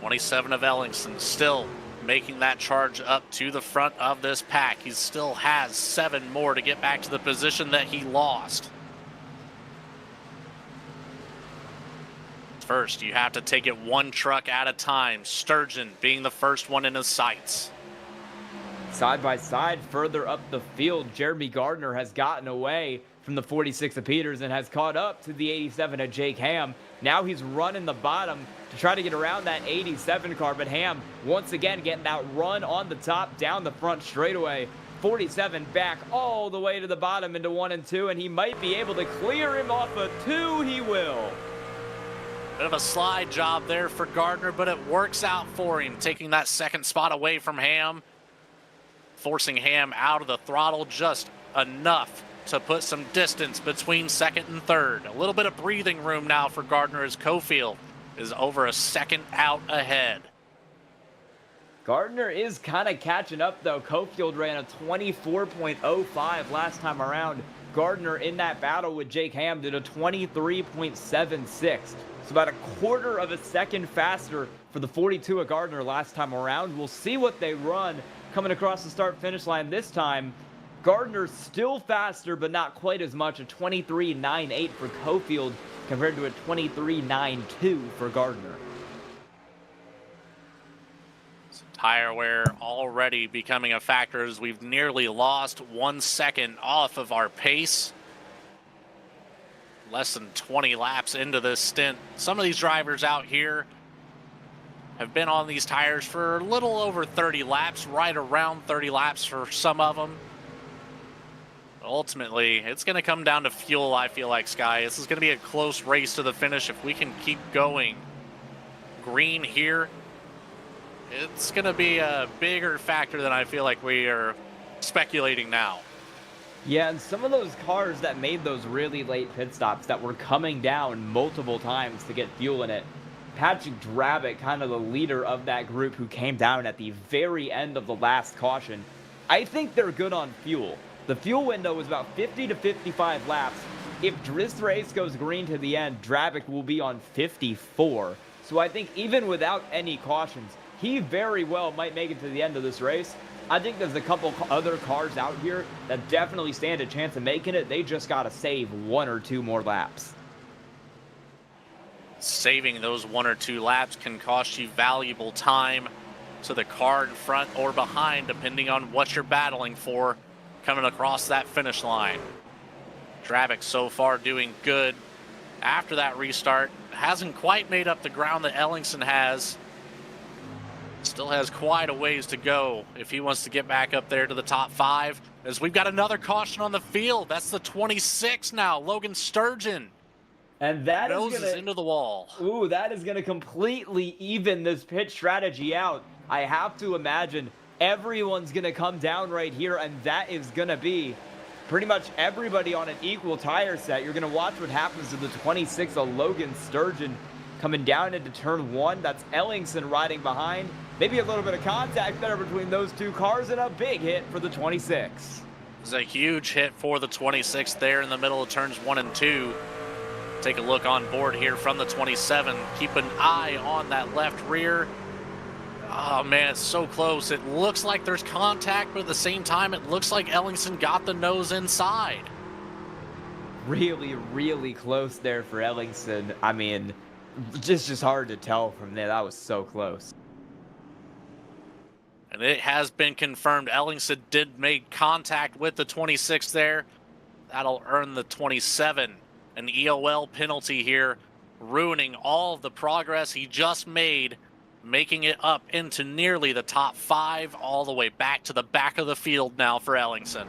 '27 of Ellingson still making that charge up to the front of this pack. He still has 7 more to get back to the position that he lost. First, you have to take it 1 truck at a time. Sturgeon being the first one in his sights. Side by side, further up the field, Jeremy Gardner has gotten away from the 46 of Peters and has caught up to the 87 of Jake Ham. Now he's running the bottom to try to get around that 87 car, but Ham once again getting that run on the top down the front straightaway. 47 back all the way to the bottom into 1 and 2, and he might be able to clear him off a 2. He will. Bit of a slide job there for Gardner, but it works out for him, taking that 2nd spot away from Ham, forcing Ham out of the throttle just enough to put some distance between 2nd and 3rd. A little bit of breathing room now for Gardner as Cofield is over a 2nd out ahead. Gardner is kind of catching up, though. Cofield ran a 24.05 last time around. Gardner in that battle with Jake Ham did a 23.76. So about a 1/4 of a second faster for the 42 of Gardner last time around. We'll see what they run coming across the start-finish line this time. Gardner's still faster, but not quite as much. A 23.98 for Cofield compared to a 23.92 for Gardner. Tire wear already becoming a factor as we've nearly lost 1 second off of our pace. less than 20 laps into this stint. Some of these drivers out here have been on these tires for a little over 30 laps, right around 30 laps for some of them. Ultimately, it's going to come down to fuel, I feel like, Sky. This is going to be a close race to the finish. If we can keep going green here, it's going to be a bigger factor than I feel like we are speculating now. Yeah, and some of those cars that made those really late pit stops that were coming down multiple times to get fuel in it, Patrick Drabick, kind of the leader of that group who came down at the very end of the last caution, I think they're good on fuel. The fuel window was about 50 to 55 laps. If this race goes green to the end, Drabick will be on 54. So I think even without any cautions, he very well might make it to the end of this race. I think there's a couple other cars out here that definitely stand a chance of making it. They just got to save 1 or 2 more laps. Saving those 1 or 2 laps can cost you valuable time to the car in front or behind, depending on what you're battling for coming across that finish line. Drabick so far doing good after that restart. Hasn't quite made up the ground that Ellingson has. Still has quite a ways to go if he wants to get back up there to the top 5, as we've got another caution on the field. That's the 26 now, Logan Sturgeon. And that noses into the wall. Ooh, that is going to completely even this pit strategy out. I have to imagine everyone's going to come down right here, and that is going to be pretty much everybody on an equal tire set. You're going to watch what happens to the 26 of Logan Sturgeon coming down into turn 1. That's Ellingson riding behind. Maybe a little bit of contact there between those 2 cars, and a big hit for the 26. It's a huge hit for the 26 there in the middle of turns 1 and 2. Take a look on board here from the 27. Keep an eye on that left rear. Oh man, it's so close. It looks like there's contact, but at the same time, it looks like Ellingson got the nose inside. Really, really close there for Ellingson. I mean, just hard to tell from there. That was so close. And it has been confirmed Ellingson did make contact with the 26 there. That'll earn the 27 an EOL penalty here, ruining all of the progress he just made, making it up into nearly the top 5, all the way back to the back of the field now for Ellingson.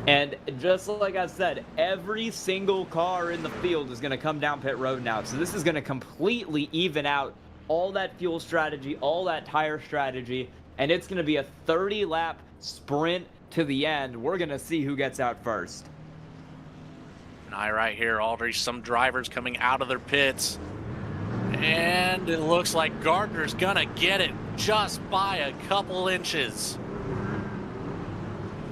And just like I said, every single car in the field is going to come down pit road now. So this is going to completely even out all that fuel strategy, all that tire strategy, and it's going to be a 30-lap sprint to the end. We're going to see who gets out first. And I right here, already some drivers coming out of their pits. And it looks like Gardner's gonna get it just by a couple inches.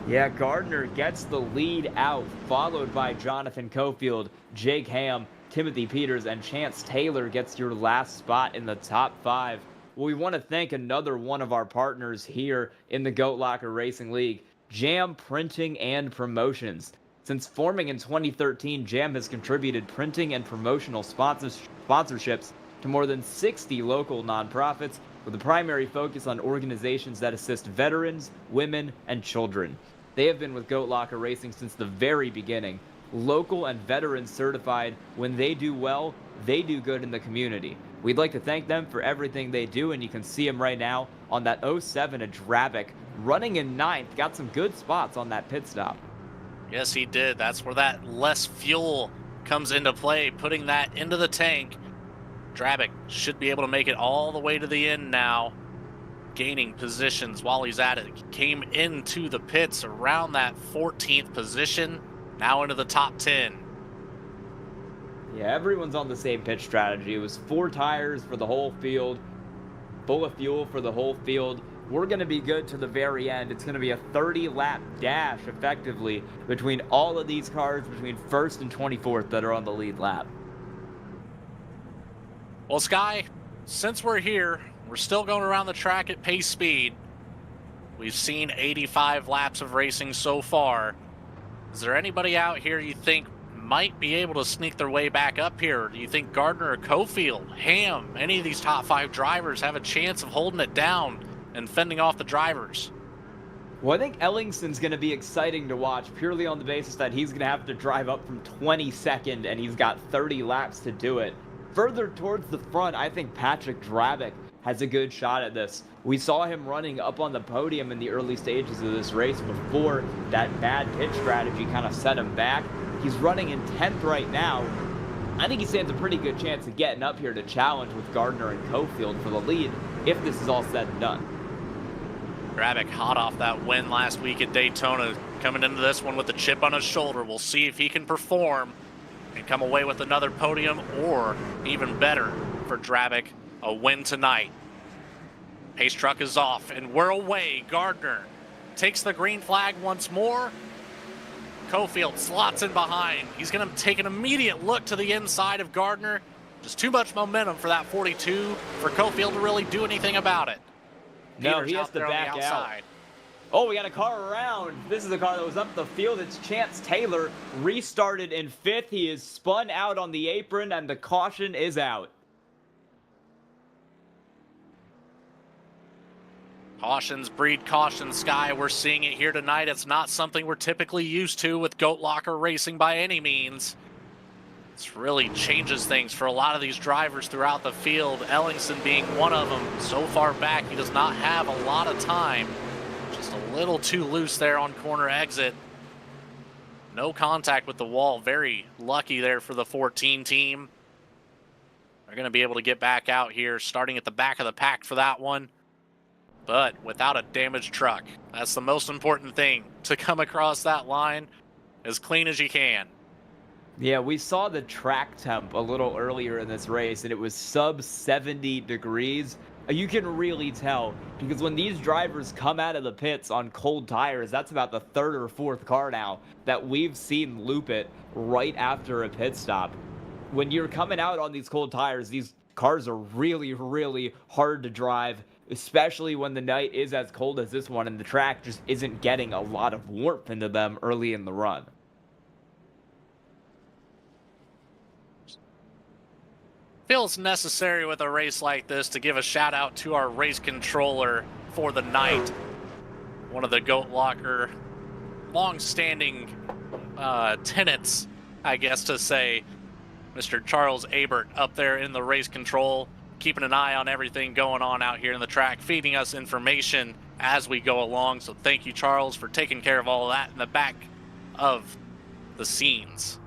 Yeah, Gardner gets the lead out, followed by Jonathan Cofield, Jake Ham, Timothy Peters, and Chance Taylor gets your last spot in the top 5. Well, we want to thank another one of our partners here in the Goat Locker Racing League, Jam Printing and Promotions. Since forming in 2013, Jam has contributed printing and promotional sponsorships to more than 60 local nonprofits, with a primary focus on organizations that assist veterans, women, and children. They have been with Goat Locker Racing since the very beginning. Local and veteran certified. When they do well, they do good in the community. We'd like to thank them for everything they do, and you can see them right now on that 07 at Drabick, running in 9th. Got some good spots on that pit stop. Yes, he did. That's where that less fuel comes into play, putting that into the tank. Drabick should be able to make it all the way to the end now, gaining positions while he's at it. He came into the pits around that 14th position, now into the top 10. Yeah, everyone's on the same pit strategy. It was 4 tires for the whole field, full of fuel for the whole field. We're going to be good to the very end. It's going to be a 30-lap dash, effectively, between all of these cars, between 1st and 24th that are on the lead lap. Well, Sky, since we're here, we're still going around the track at pace speed. We've seen 85 laps of racing so far. Is there anybody out here you think might be able to sneak their way back up here? Do you think Gardner or Cofield, Ham, any of these top 5 drivers have a chance of holding it down and fending off the drivers? Well, I think Ellingson's going to be exciting to watch purely on the basis that he's going to have to drive up from 22nd and he's got 30 laps to do it. Further towards the front, I think Patrick Drabick has a good shot at this. We saw him running up on the podium in the early stages of this race before that bad pit strategy kind of set him back. He's running in 10th right now. I think he stands a pretty good chance of getting up here to challenge with Gardner and Cofield for the lead if this is all said and done. Drabick hot off that win last week at Daytona, coming into this one with a chip on his shoulder. We'll see if he can perform and come away with another podium, or even better for Drabick, a win tonight. Pace truck is off and we're away. Gardner takes the green flag once more. Cofield slots in behind. He's going to take an immediate look to the inside of Gardner. Just too much momentum for that 42 for Cofield to really do anything about it. No, Peter's he has out to there on the back out. outside. Oh, we got a car around. This is a car that was up the field. It's Chance Taylor, restarted in 5th. He is spun out on the apron, and the caution is out. Cautions breed caution, Sky. We're seeing it here tonight. It's not something we're typically used to with Goat Locker Racing by any means. This really changes things for a lot of these drivers throughout the field, Ellingson being one of them. So far back, he does not have a lot of time. Just a little too loose there on corner exit. No contact with the wall. Very lucky there for the 14 team. They're going to be able to get back out here, starting at the back of the pack for that one, but without a damaged truck. That's the most important thing, to come across that line as clean as you can. Yeah, we saw the track temp a little earlier in this race, and it was sub 70 degrees. You can really tell, because when these drivers come out of the pits on cold tires, that's about the 3rd or 4th car now that we've seen loop it right after a pit stop. When you're coming out on these cold tires, these cars are really, really hard to drive, especially when the night is as cold as this one and the track just isn't getting a lot of warmth into them early in the run. Feels necessary with a race like this to give a shout out to our race controller for the night. One of the Goat Locker long-standing tenants, I guess to say, Mr. Charles Abert up there in the race control, keeping an eye on everything going on out here in the track, feeding us information as we go along. So thank you, Charles, for taking care of all of that in the back of the scenes.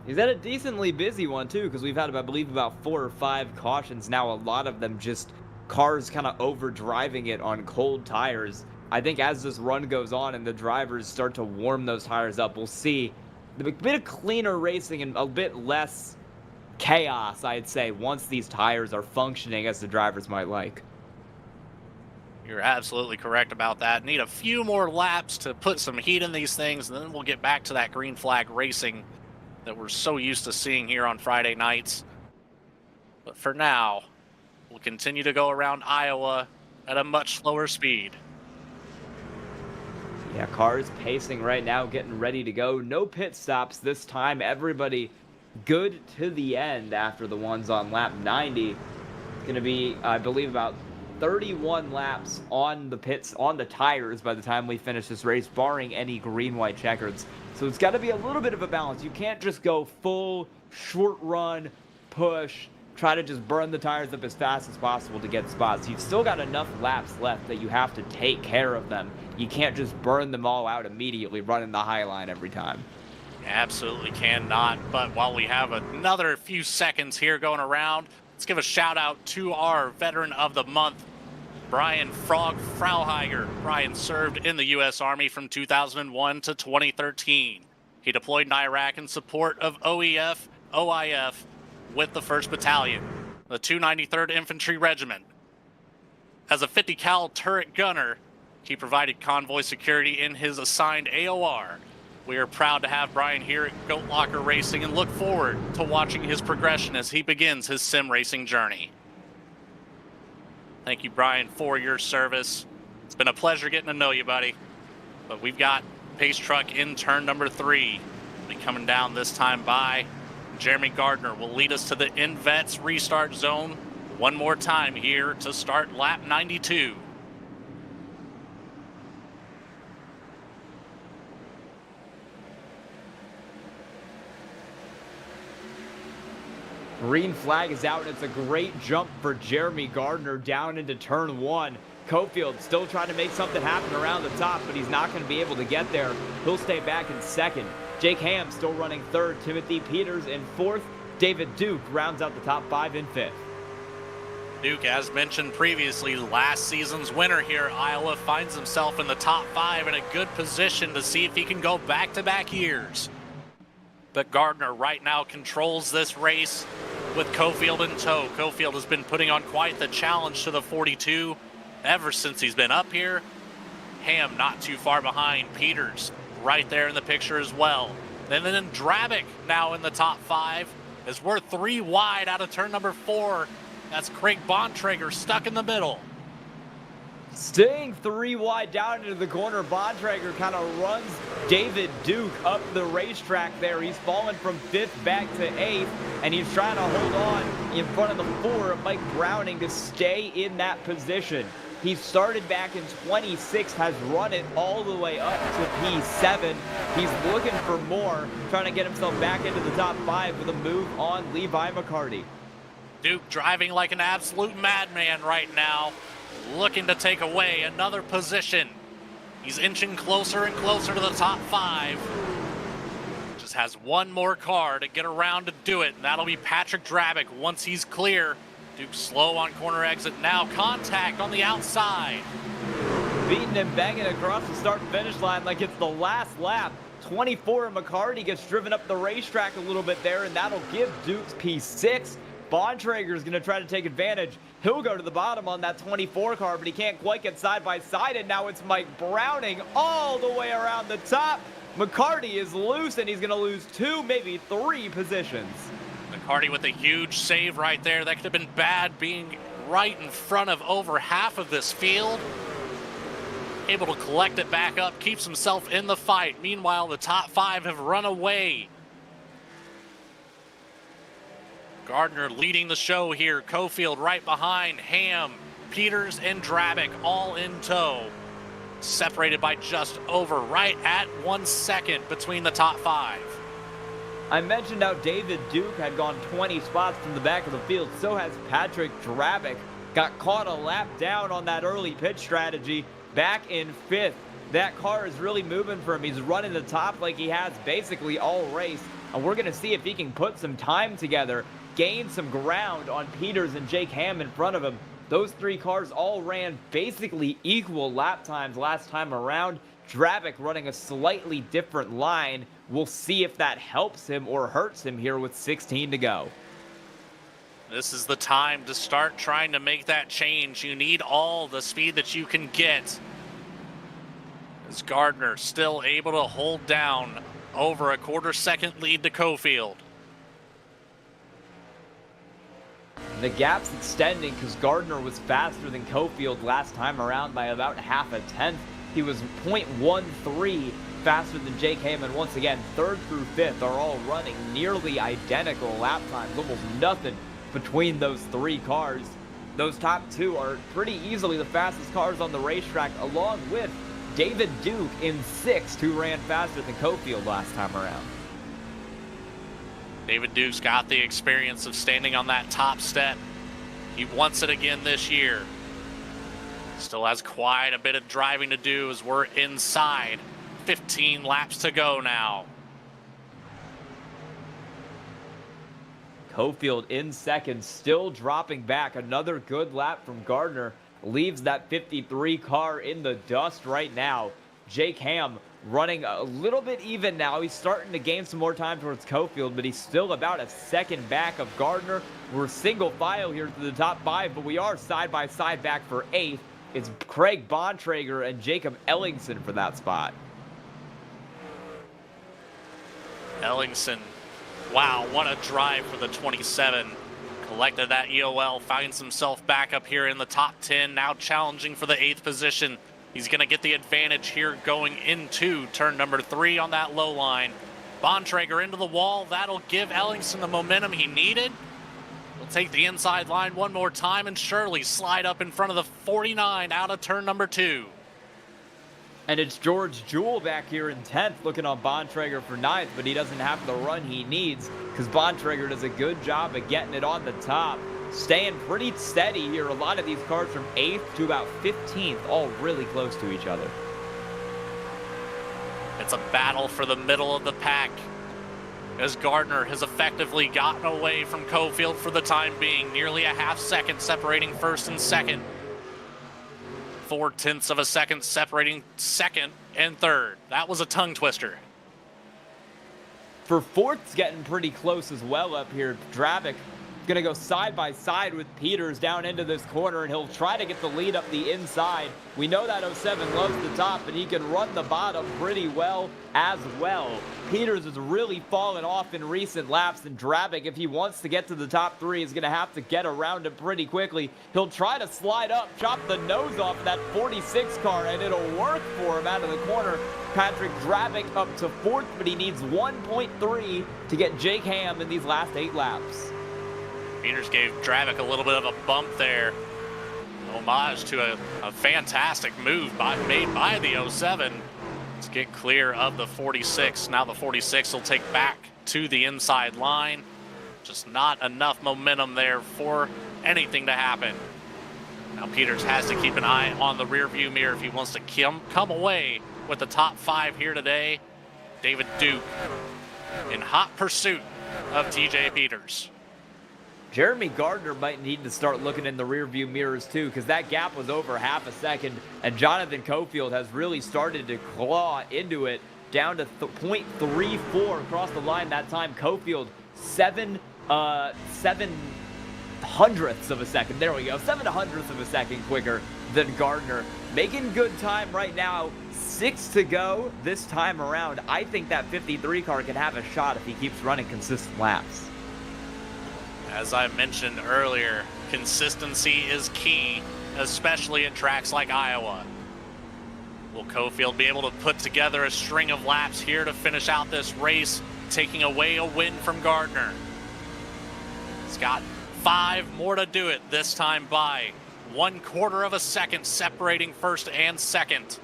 He's had a decently busy one, too, because we've had, I believe, about 4 or 5 cautions now, a lot of them just cars kind of over-driving it on cold tires. I think as this run goes on and the drivers start to warm those tires up, we'll see a bit of cleaner racing and a bit less chaos, I'd say, once these tires are functioning as the drivers might like. You're absolutely correct about that. Need a few more laps to put some heat in these things, and then we'll get back to that green flag racing that we're so used to seeing here on Friday nights. But for now, we'll continue to go around Iowa at a much slower speed. Yeah, cars pacing right now, getting ready to go. No pit stops this time. Everybody good to the end after the ones on lap 90. It's going to be, I believe, about 31 laps on the pits, on the tires by the time we finish this race, barring any green-white checkers. So it's got to be a little bit of a balance. You can't just go full short run, push, try to just burn the tires up as fast as possible to get spots. You've still got enough laps left that you have to take care of them. You can't just burn them all out immediately, running the high line every time. Absolutely cannot. But while we have another few seconds here going around, let's give a shout out to our Veteran of the Month, Brian Frog Frauheiger. Brian served in the U.S. Army from 2001 to 2013. He deployed in Iraq in support of OEF, OIF with the 1st Battalion, the 293rd Infantry Regiment. As a 50 cal turret gunner, he provided convoy security in his assigned AOR. We are proud to have Brian here at Goat Locker Racing and look forward to watching his progression as he begins his sim racing journey. Thank you, Brian, for your service. It's been a pleasure getting to know you, buddy. But we've got pace truck in turn number 3. Be coming down this time by. Jeremy Gardner will lead us to the InVets restart zone one more time here to start lap 92. Green flag is out, and it's a great jump for Jeremy Gardner down into turn 1. Cofield still trying to make something happen around the top, but he's not going to be able to get there. He'll stay back in second. Jake Ham still running third. Timothy Peters in fourth. David Duke rounds out the top 5 in fifth. Duke, as mentioned previously, last season's winner here, Iowa, finds himself in the top 5 in a good position to see if he can go back-to-back years. But Gardner right now controls this race with Cofield in tow. Cofield has been putting on quite the challenge to the 42 ever since he's been up here. Ham not too far behind. Peters right there in the picture as well. And then Drabick now in the top 5 as we're 3 wide out of turn number 4. That's Craig Bontrager stuck in the middle. Staying 3 wide down into the corner, Bontrager kind of runs David Duke up the racetrack there. He's fallen from 5th back to 8th, and he's trying to hold on in front of the 4, Mike Browning, to stay in that position. He started back in 26th, has run it all the way up to P7. He's looking for more, trying to get himself back into the top 5 with a move on Levi McCarty. Duke driving like an absolute madman right now, looking to take away another position. He's inching closer and closer to the top 5. Just has one more car to get around to do it, and that'll be Patrick Drabick once he's clear. Duke slow on corner exit now. Contact on the outside. Beating and banging across the start-finish line like it's the last lap. 24 and McCarty gets driven up the racetrack a little bit there, and that'll give Duke's P6. Bontrager is going to try to take advantage. He'll go to the bottom on that 24 car, but he can't quite get side by side, and now it's Mike Browning all the way around the top. McCarty is loose, and he's going to lose 2, maybe 3 positions. McCarty with a huge save right there. That could have been bad, being right in front of over half of this field. Able to collect it back up, keeps himself in the fight. Meanwhile, the top 5 have run away. Gardner leading the show here. Cofield right behind. Ham, Peters, and Drabick all in tow. Separated by just over, right at 1 second between the top 5. I mentioned how David Duke had gone 20 spots from the back of the field. So has Patrick Drabick. Got caught a lap down on that early pit strategy. Back in 5th. That car is really moving for him. He's running the top like he has basically all race. And we're going to see if he can put some time together, gain some ground on Peters and Jake Ham in front of him. Those 3 cars all ran basically equal lap times last time around. Drabick running a slightly different line. We'll see if that helps him or hurts him here with 16 to go. This is the time to start trying to make that change. You need all the speed that you can get. As Gardner still able to hold down over a quarter-second lead to Cofield. The gap's extending because Gardner was faster than Cofield last time around by about half a tenth. He was 0.13 faster than Jake Ham, and once again, 3rd through 5th are all running nearly identical lap times, almost nothing between those 3 cars. Those top 2 are pretty easily the fastest cars on the racetrack, along with David Duke in 6th, who ran faster than Cofield last time around. David Duke's got the experience of standing on that top step. He wants it again this year. Still has quite a bit of driving to do as we're inside. 15 laps to go now. Cofield in 2nd, still dropping back. Another good lap from Gardner. Leaves that 53 car in the dust right now. Jake Ham running a little bit even now. He's starting to gain some more time towards Cofield, but he's still about a second back of Gardner. We're single file here to the top 5, but we are side by side back for 8th. It's Craig Bontrager and Jacob Ellingson for that spot. Ellingson, wow, what a drive for the 27. Collected that EOL, finds himself back up here in the top 10, now challenging for the 8th position. He's going to get the advantage here going into turn number 3 on that low line. Bontrager into the wall. That'll give Ellingson the momentum he needed. He'll take the inside line one more time and surely slide up in front of the 49 out of turn number 2. And it's George Jewell back here in 10th, looking on Bontrager for 9th, but he doesn't have the run he needs because Bontrager does a good job of getting it on the top. Staying pretty steady here. A lot of these cars from 8th to about 15th, all really close to each other. It's a battle for the middle of the pack, as Gardner has effectively gotten away from Cofield for the time being. Nearly a half second separating first and second. 0.4 of a second separating second and third. That was a tongue twister. For fourth's getting pretty close as well up here. Drabic going to go side by side with Peters down into this corner, and he'll try to get the lead up the inside. We know that 07 loves the top, and he can run the bottom pretty well as well. Peters has really fallen off in recent laps, and Drabic, if he wants to get to the top 3, is going to have to get around him pretty quickly. He'll try to slide up, chop the nose off of that 46 car, and it'll work for him out of the corner. Patrick Drabic up to 4th, but he needs 1.3 to get Jake Ham in these last 8 laps. Peters gave Drabic a little bit of a bump there. Homage to a fantastic move made by the 07. Let's get clear of the 46. Now the 46 will take back to the inside line. Just not enough momentum there for anything to happen. Now Peters has to keep an eye on the rear view mirror if he wants to come away with the top 5 here today. David Duke in hot pursuit of TJ Peters. Jeremy Gardner might need to start looking in the rearview mirrors too, because that gap was over half a second, and Jonathan Cofield has really started to claw into it down to 0.34 across the line that time. Cofield 7 hundredths of a second. There we go, 7 hundredths of a second quicker than Gardner. Making good time right now. 6 to go this time around. I think that 53 car can have a shot if he keeps running consistent laps. As I mentioned earlier, consistency is key, especially at tracks like Iowa. Will Cofield be able to put together a string of laps here to finish out this race, taking away a win from Gardner? He's got 5 more to do it this time by 1/4 of a second separating first and second.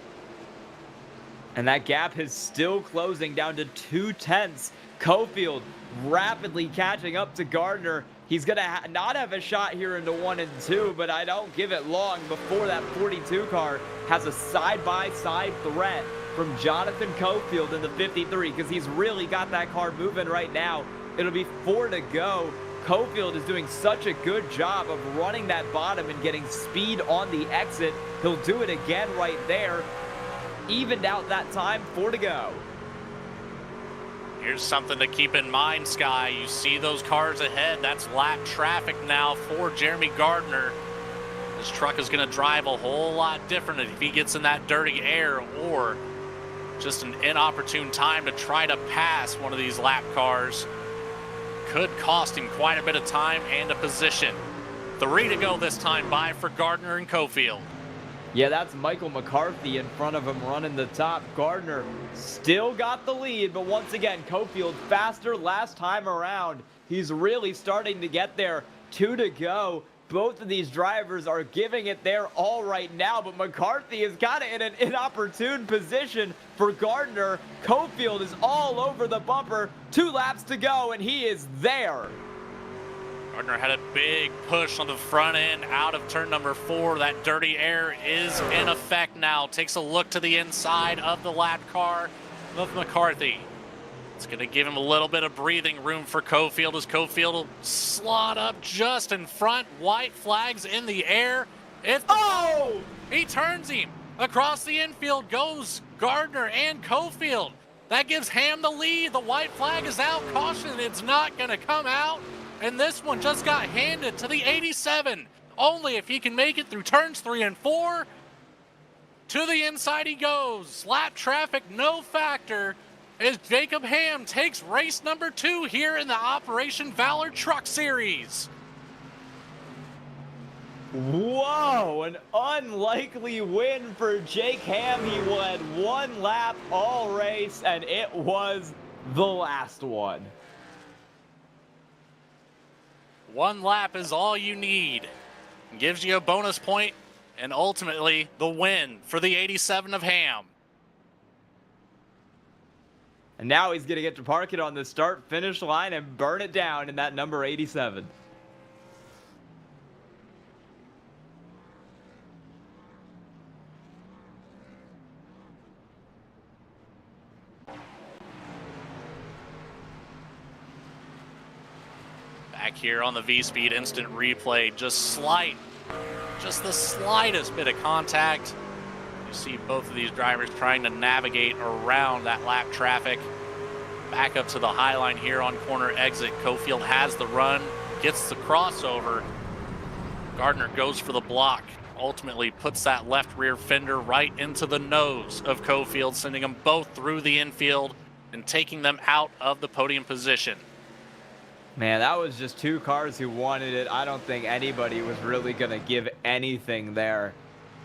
And that gap is still closing down to 0.2. Cofield rapidly catching up to Gardner. He's going to not have a shot here into 1 and 2, but I don't give it long before that 42 car has a side-by-side threat from Jonathan Cofield in the 53, because he's really got that car moving right now. It'll be 4 to go. Cofield is doing such a good job of running that bottom and getting speed on the exit. He'll do it again right there. Evened out that time, 4 to go. Here's something to keep in mind, Sky. You see those cars ahead. That's lap traffic now for Jeremy Gardner. This truck is going to drive a whole lot different if he gets in that dirty air, or just an inopportune time to try to pass one of these lap cars. Could cost him quite a bit of time and a position. 3 to go this time by for Gardner and Cofield. Yeah, that's Michael McCarthy in front of him running the top. Gardner still got the lead, but once again, Cofield faster last time around. He's really starting to get there. 2 to go. Both of these drivers are giving it their all right now, but McCarthy is kind of in an inopportune position for Gardner. Cofield is all over the bumper. 2 laps to go, and he is there. Gardner had a big push on the front end out of turn number 4. That dirty air is in effect now. Takes a look to the inside of the lap car of McCarthy. It's going to give him a little bit of breathing room for Cofield, as Cofield will slot up just in front. White flags in the air. Oh! He turns him. Across the infield goes Gardner and Cofield. That gives Ham the lead. The white flag is out. Caution, it's not going to come out. And this one just got handed to the 87. Only if he can make it through turns 3 and 4. To the inside he goes. Lap traffic, no factor, as Jacob Ham takes race number 2 here in the Operation Valor Truck Series. Whoa, an unlikely win for Jake Ham. He led 1 lap all race, and it was the last one. 1 lap is all you need. Gives you a bonus point and ultimately the win for the 87 of Ham. And now he's going to get to park it on the start-finish line and burn it down in that number 87. Back here on the V-Speed instant replay, just the slightest bit of contact. You see both of these drivers trying to navigate around that lap traffic. Back up to the high line here on corner exit. Cofield has the run, gets the crossover. Gardner goes for the block, ultimately puts that left rear fender right into the nose of Cofield, sending them both through the infield and taking them out of the podium position. Man, that was just two cars who wanted it. I don't think anybody was really going to give anything there.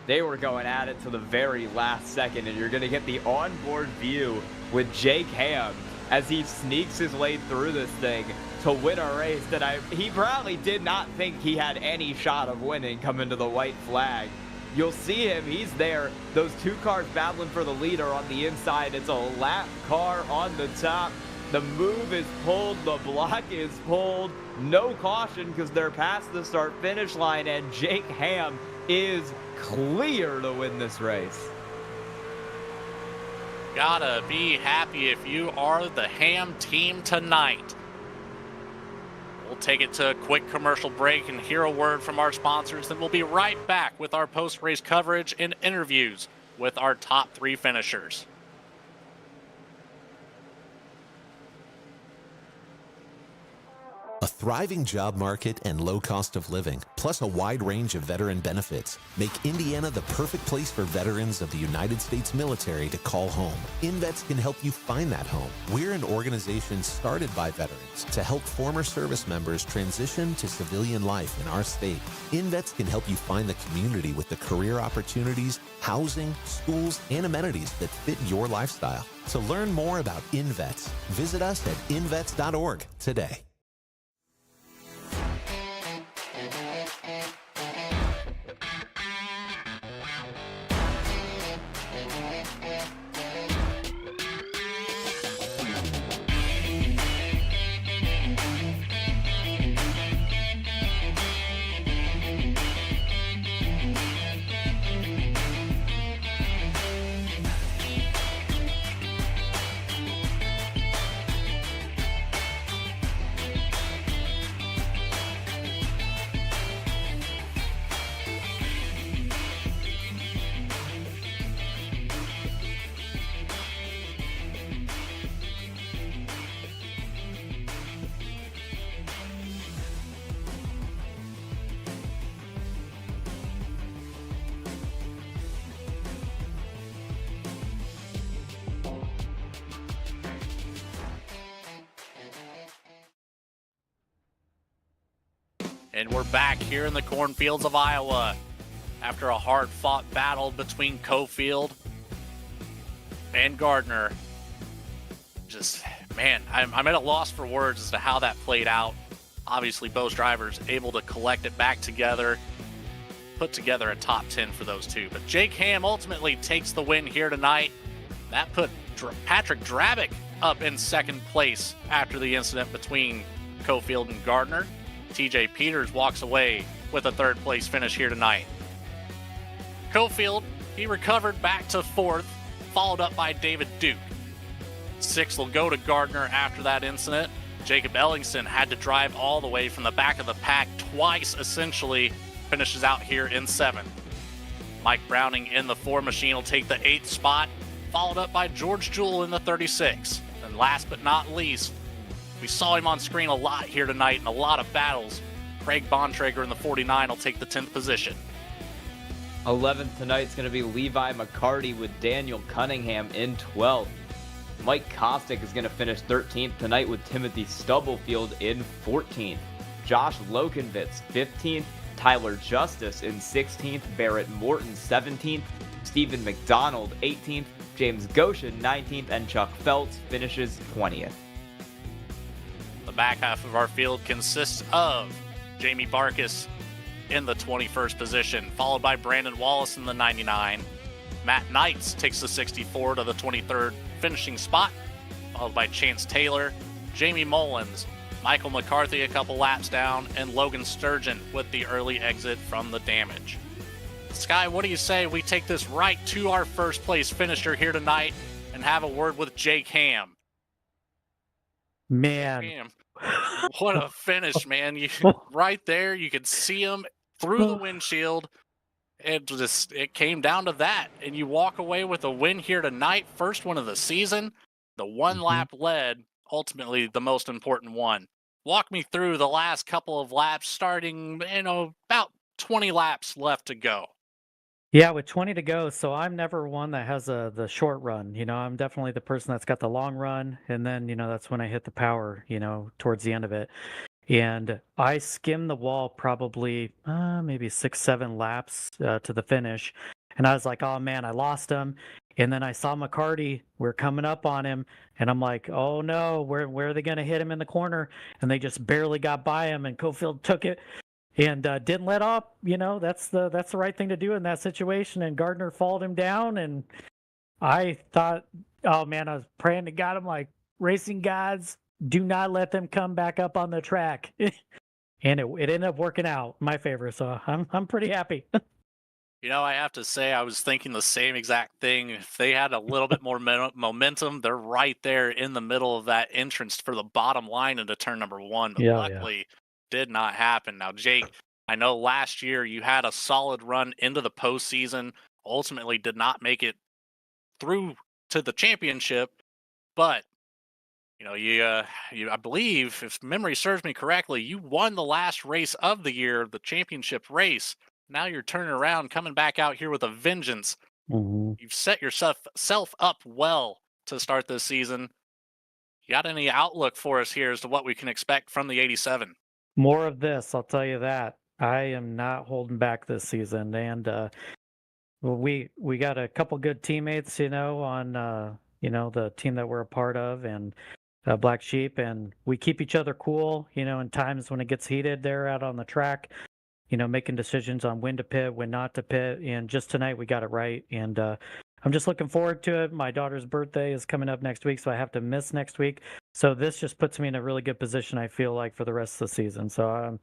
They were going at it to the very last second, and you're going to get the onboard view with Jake Ham as he sneaks his way through this thing to win a race that he probably did not think he had any shot of winning coming to the white flag. You'll see him, he's there. Those two cars battling for the lead are on the inside. It's a lap car on the top. The move is pulled, the block is pulled. No caution because they're past the start-finish line, and Jake Ham is clear to win this race. Gotta be happy if you are the Ham team tonight. We'll take it to a quick commercial break and hear a word from our sponsors. Then we'll be right back with our post-race coverage and interviews with our top 3 finishers. A thriving job market and low cost of living, plus a wide range of veteran benefits, make Indiana the perfect place for veterans of the United States military to call home. InVets can help you find that home. We're an organization started by veterans to help former service members transition to civilian life in our state. InVets can help you find the community with the career opportunities, housing, schools, and amenities that fit your lifestyle. To learn more about InVets, visit us at invets.org today. And we're back here in the cornfields of Iowa after a hard-fought battle between Cofield and Gardner. Just, man, I'm at a loss for words as to how that played out. Obviously, both drivers able to collect it back together, put together a top 10 for those two. But Jake Ham ultimately takes the win here tonight. That put Patrick Drabick up in second place after the incident between Cofield and Gardner. TJ Peters walks away with a third place finish here tonight. Cofield, he recovered back to fourth, followed up by David Duke. Sixth will go to Gardner after that incident. Jacob Ellingson had to drive all the way from the back of the pack twice, essentially, finishes out here in seventh. Mike Browning in the 4 machine will take the 8th spot, followed up by George Jewell in the 36. And last but not least, we saw him on screen a lot here tonight in a lot of battles. Craig Bontrager in the 49 will take the 10th position. 11th tonight's going to be Levi McCarty with Daniel Cunningham in 12th. Mike Kostick is going to finish 13th tonight with Timothy Stubblefield in 14th. Josh Lokenvitz 15th. Tyler Justice in 16th. Barrett Morton 17th. Stephen McDonald 18th. James Goshen 19th. And Chuck Feltz finishes 20th. The back half of our field consists of Jamie Barkis in the 21st position, followed by Brandon Wallace in the 99. Matt Knights takes the 64 to the 23rd finishing spot, followed by Chance Taylor, Jamie Mullins, Michael McCarthy a couple laps down, and Logan Sturgeon with the early exit from the damage. Sky, what do you say we take this right to our first place finisher here tonight and have a word with Jake Ham? Man. Ham, what a finish, man. You right there, you could see him through the windshield. It came down to that, and you walk away with a win here tonight, first one of the season. The one lap lead, ultimately the most important one. Walk me through the last couple of laps, starting, about 20 laps left to go. Yeah, with 20 to go, so I'm never one that has the short run. I'm definitely the person that's got the long run, and then that's when I hit the power. Towards the end of it, and I skimmed the wall probably maybe 6, 7 laps to the finish, and I was like, oh man, I lost him. And then I saw McCarty. We're coming up on him, and I'm like, oh no, where are they going to hit him in the corner? And they just barely got by him, and Cofield took it. And didn't let up. That's the right thing to do in that situation. And Gardner followed him down, and I thought, oh man, I was praying to God. I'm like, racing gods, do not let them come back up on the track. And it ended up working out in my favor, so I'm pretty happy. I have to say, I was thinking the same exact thing. If they had a little bit more momentum, they're right there in the middle of that entrance for the bottom line into turn number 1. But luckily, did not happen. Now, Jake, I know last year you had a solid run into the postseason, ultimately did not make it through to the championship, but I believe, if memory serves me correctly, you won the last race of the year, the championship race. Now you're turning around, coming back out here with a vengeance. You've set yourself up well to start this season. You got any outlook for us here as to what we can expect from the 87? More of this, I'll tell you that. I am not holding back this season, and we got a couple good teammates, on the team that we're a part of, and Black Sheep, and we keep each other cool, in times when it gets heated there out on the track, making decisions on when to pit, when not to pit, and just tonight we got it right, and I'm just looking forward to it. My daughter's birthday is coming up next week, so I have to miss next week. So this just puts me in a really good position, I feel like, for the rest of the season. So I'm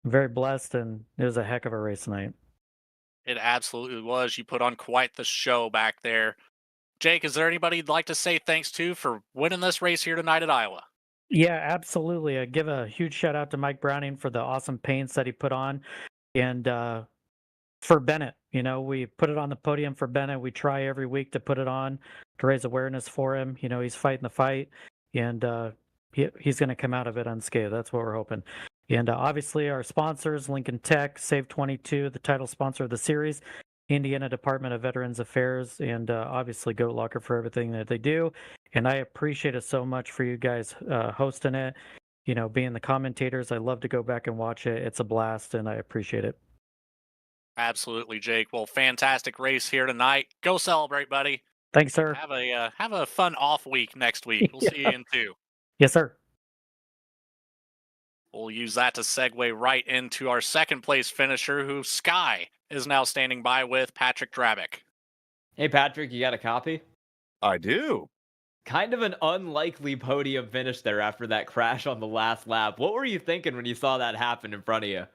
very blessed, and it was a heck of a race tonight. It absolutely was. You put on quite the show back there. Jake, is there anybody you'd like to say thanks to for winning this race here tonight at Iowa? Yeah, absolutely. I give a huge shout out to Mike Browning for the awesome paints that he put on. And for Bennett, we put it on the podium for Bennett. We try every week to put it on to raise awareness for him. He's fighting the fight, and he's going to come out of it unscathed. That's what we're hoping. And obviously our sponsors, Lincoln Tech, Save 22, the title sponsor of the series, Indiana Department of Veterans Affairs, and obviously Goat Locker for everything that they do. And I appreciate it so much for you guys hosting it, being the commentators. I love to go back and watch it. It's a blast, and I appreciate it. Absolutely, Jake. Well, fantastic race here tonight. Go celebrate, buddy. Thanks, sir. Have a fun off week next week. We'll see you in 2. Yes, sir. We'll use that to segue right into our second place finisher, who Sky is now standing by with Patrick Drabick. Hey, Patrick, you got a copy? I do. Kind of an unlikely podium finish there after that crash on the last lap. What were you thinking when you saw that happen in front of you?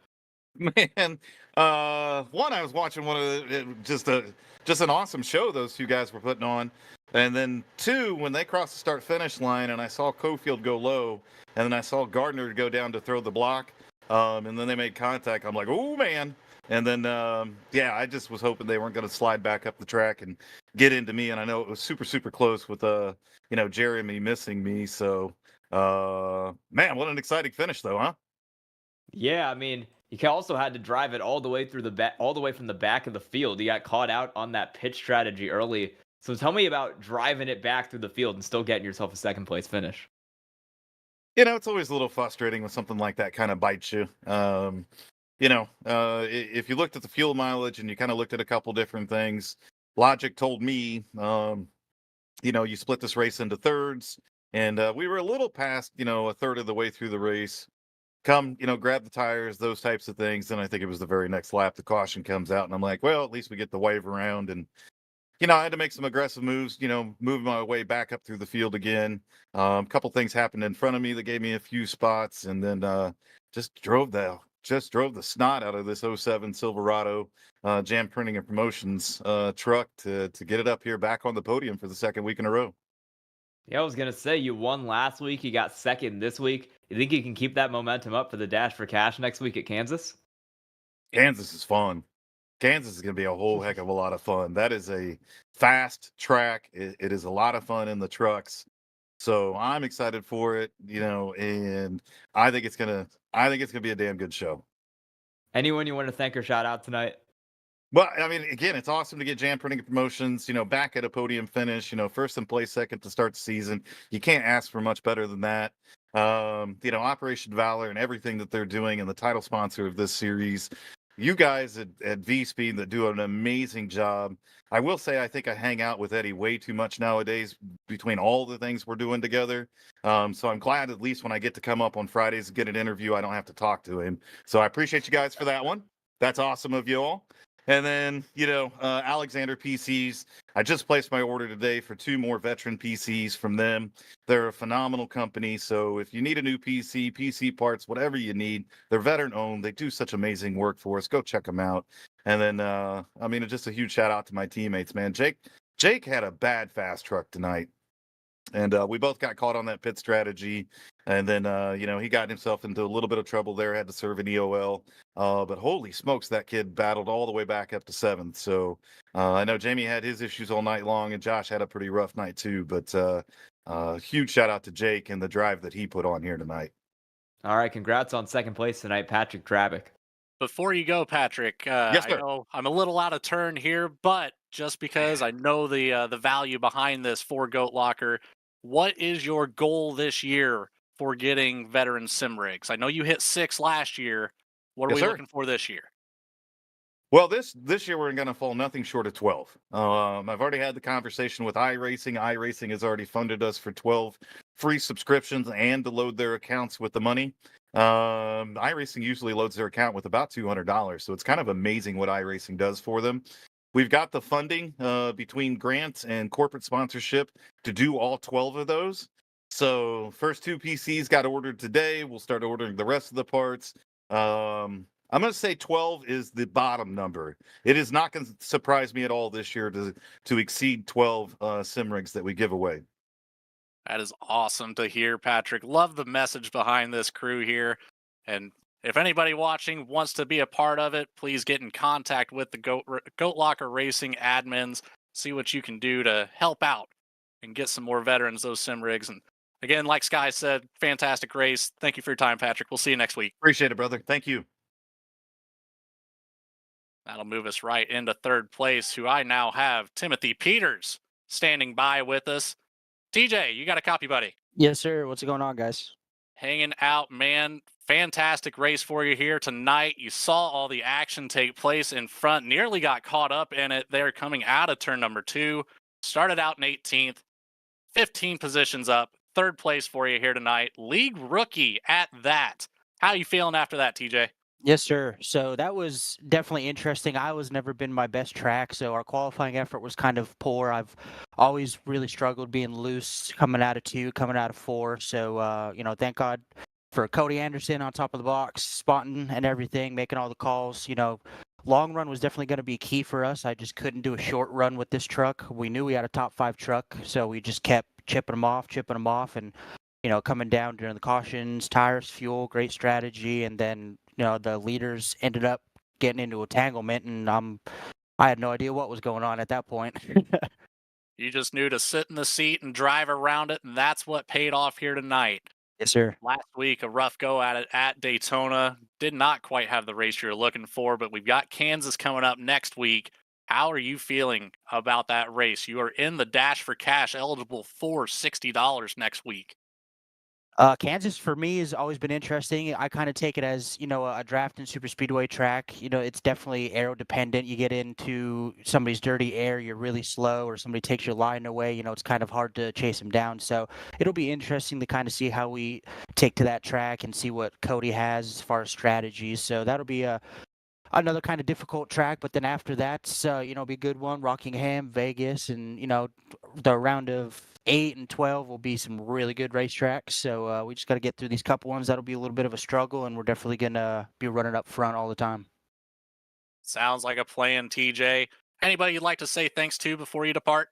Man, one, I was watching just an awesome show those two guys were putting on. And then 2, when they crossed the start-finish line and I saw Cofield go low, and then I saw Gardner go down to throw the block, and then they made contact, I'm like, oh, man. And then, I just was hoping they weren't going to slide back up the track and get into me. And I know it was super, super close with, Jeremy missing me. So, man, what an exciting finish, though, huh? Yeah, I mean, you also had to drive it all the way through all the way from the back of the field. You got caught out on that pitch strategy early. So tell me about driving it back through the field and still getting yourself a second place finish. It's always a little frustrating when something like that kind of bites you. If you looked at the fuel mileage and you kind of looked at a couple different things, logic told me, you split this race into thirds, and we were a little past, a third of the way through the race. Grab the tires, those types of things. And I think it was the very next lap, the caution comes out, and I'm like, well, at least we get the wave around and, I had to make some aggressive moves, moving my way back up through the field again. A couple things happened in front of me that gave me a few spots, and then just drove the snot out of this '07 Silverado Jam Printing and Promotions truck to get it up here back on the podium for the second week in a row. Yeah, I was gonna say you won last week. You got second this week. You think you can keep that momentum up for the Dash for Cash next week at Kansas? Kansas is fun. Kansas is going to be a whole heck of a lot of fun. That is a fast track. It is a lot of fun in the trucks. So I'm excited for it, and I think it's gonna be a damn good show. Anyone you want to thank or shout out tonight? Well, I mean, again, it's awesome to get Jam Printing and Promotions, back at a podium finish, first in place, second to start the season. You can't ask for much better than that. Operation Valor and everything that they're doing, and the title sponsor of this series. You guys at V Speed that do an amazing job. I will say, I think I hang out with Eddie way too much nowadays between all the things we're doing together. So I'm glad at least when I get to come up on Fridays and get an interview, I don't have to talk to him. So I appreciate you guys for that one. That's awesome of you all. And then, Alexander PCs. I just placed my order today for 2 more veteran PCs from them. They're a phenomenal company. So if you need a new PC parts, whatever you need, they're veteran owned. They do such amazing work for us. Go check them out. And then, just a huge shout out to my teammates, man. Jake had a bad fast truck tonight. And we both got caught on that pit strategy. And then, he got himself into a little bit of trouble there, had to serve an EOL. But holy smokes, that kid battled all the way back up to 7th. So I know Jamie had his issues all night long, and Josh had a pretty rough night too. But huge shout out to Jake and the drive that he put on here tonight. All right, congrats on second place tonight, Patrick Drabick. Before you go, Patrick, Yes, I sir. know I'm a little out of turn here, but just because I know the value behind this for Goat Locker, what is your goal this year for getting veteran sim rigs? I know you hit 6 last year. What are Yes, we sir. looking for this year? Well, this year we're going to fall nothing short of 12. I've already had the conversation with iRacing. iRacing has already funded us for 12 free subscriptions and to load their accounts with the money. iRacing usually loads their account with about $200, so it's kind of amazing what iRacing does for them. We've got the funding between grants and corporate sponsorship to do all 12 of those. So first 2 PCs got ordered today. We'll start ordering the rest of the parts. I'm going to say 12 is the bottom number. It is not going to surprise me at all this year to exceed 12 sim rigs that we give away. That is awesome to hear, Patrick. Love the message behind this crew here. And if anybody watching wants to be a part of it, please get in contact with the Goat Locker Racing admins. See what you can do to help out and get some more veterans those sim rigs. And again, like Sky said, fantastic race. Thank you for your time, Patrick. We'll see you next week. Appreciate it, brother. Thank you. That'll move us right into third place, who I now have Timothy Peters standing by with us. TJ, you got a copy, buddy? Yes, sir. What's going on, guys? Hanging out, man. Fantastic race for you here tonight. You saw all the action take place in front, nearly got caught up in it there coming out of turn number 2. Started out in 18th, 15 positions up, third place for you here tonight. League rookie at that. How you feeling after that, TJ? Yes, sir. So that was definitely interesting. I was never been my best track, so our qualifying effort was kind of poor. I've always really struggled being loose coming out of 2, coming out of 4. So, thank God for Cody Anderson on top of the box, spotting and everything, making all the calls. Long run was definitely going to be key for us. I just couldn't do a short run with this truck. We knew we had a top 5 truck, so we just kept chipping them off, and coming down during the cautions, tires, fuel, great strategy, and then the leaders ended up getting into entanglement, and I had no idea what was going on at that point. You just knew to sit in the seat and drive around it, and that's what paid off here tonight. Yes, sir. Last week, a rough go at it at Daytona. Did not quite have the race you're looking for, but we've got Kansas coming up next week. How are you feeling about that race? You are in the Dash for Cash, eligible for $60 next week. Kansas for me has always been interesting. I kind of take it as, a draft and super speedway track. It's definitely aero dependent. You get into somebody's dirty air, you're really slow, or somebody takes your line away, it's kind of hard to chase them down. So it'll be interesting to kind of see how we take to that track and see what Cody has as far as strategies. So that'll be a another kind of difficult track, but then after that's be a good one. Rockingham, Vegas, and the round of 8 and 12 will be some really good racetracks. So we just got to get through these couple ones. That'll be a little bit of a struggle, and we're definitely gonna be running up front all the time. Sounds like a plan, TJ. Anybody you'd like to say thanks to before you depart?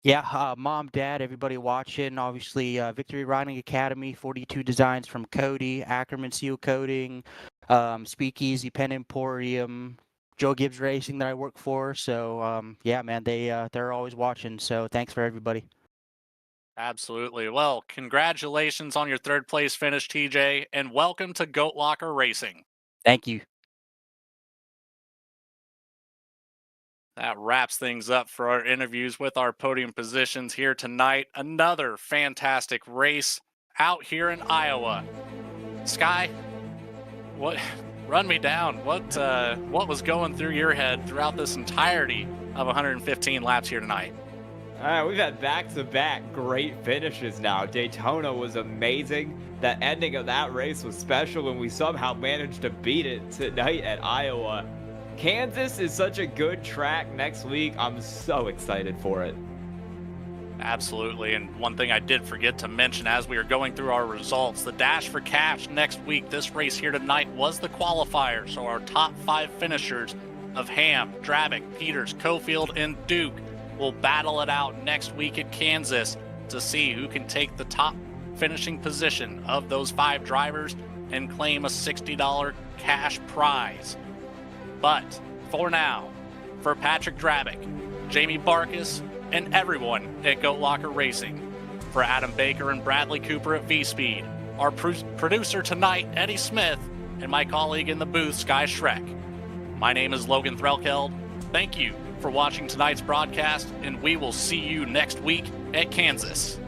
Yeah, mom, dad, everybody watching. Obviously, Victory Riding Academy, 42 Designs from Cody, Ackerman Seal Coating, Speakeasy, Pen Emporium, Joe Gibbs Racing that I work for. So, yeah, man, they're always watching. So thanks for everybody. Absolutely. Well, congratulations on your third place finish, TJ, and welcome to Goat Locker Racing. Thank you. That wraps things up for our interviews with our podium positions here tonight. Another fantastic race out here in Iowa. Sky, run me down. What was going through your head throughout this entirety of 115 laps here tonight? All right, we've had back-to-back great finishes now. Daytona was amazing. The ending of that race was special, and we somehow managed to beat it tonight at Iowa. Kansas is such a good track next week. I'm so excited for it. Absolutely, and one thing I did forget to mention as we were going through our results, the Dash for Cash next week, this race here tonight was the qualifier, so our top 5 finishers of Ham, Drabick, Peters, Cofield, and Duke will battle it out next week at Kansas to see who can take the top finishing position of those 5 drivers and claim a $60 cash prize. But for now, for Patrick Drabick, Jamie Barkas, and everyone at Goat Locker Racing, for Adam Baker and Bradley Cooper at V-Speed, our producer tonight, Eddie Smith, and my colleague in the booth, Sky Schreck, my name is Logan Threlkeld. Thank you for watching tonight's broadcast, and we will see you next week at Kansas.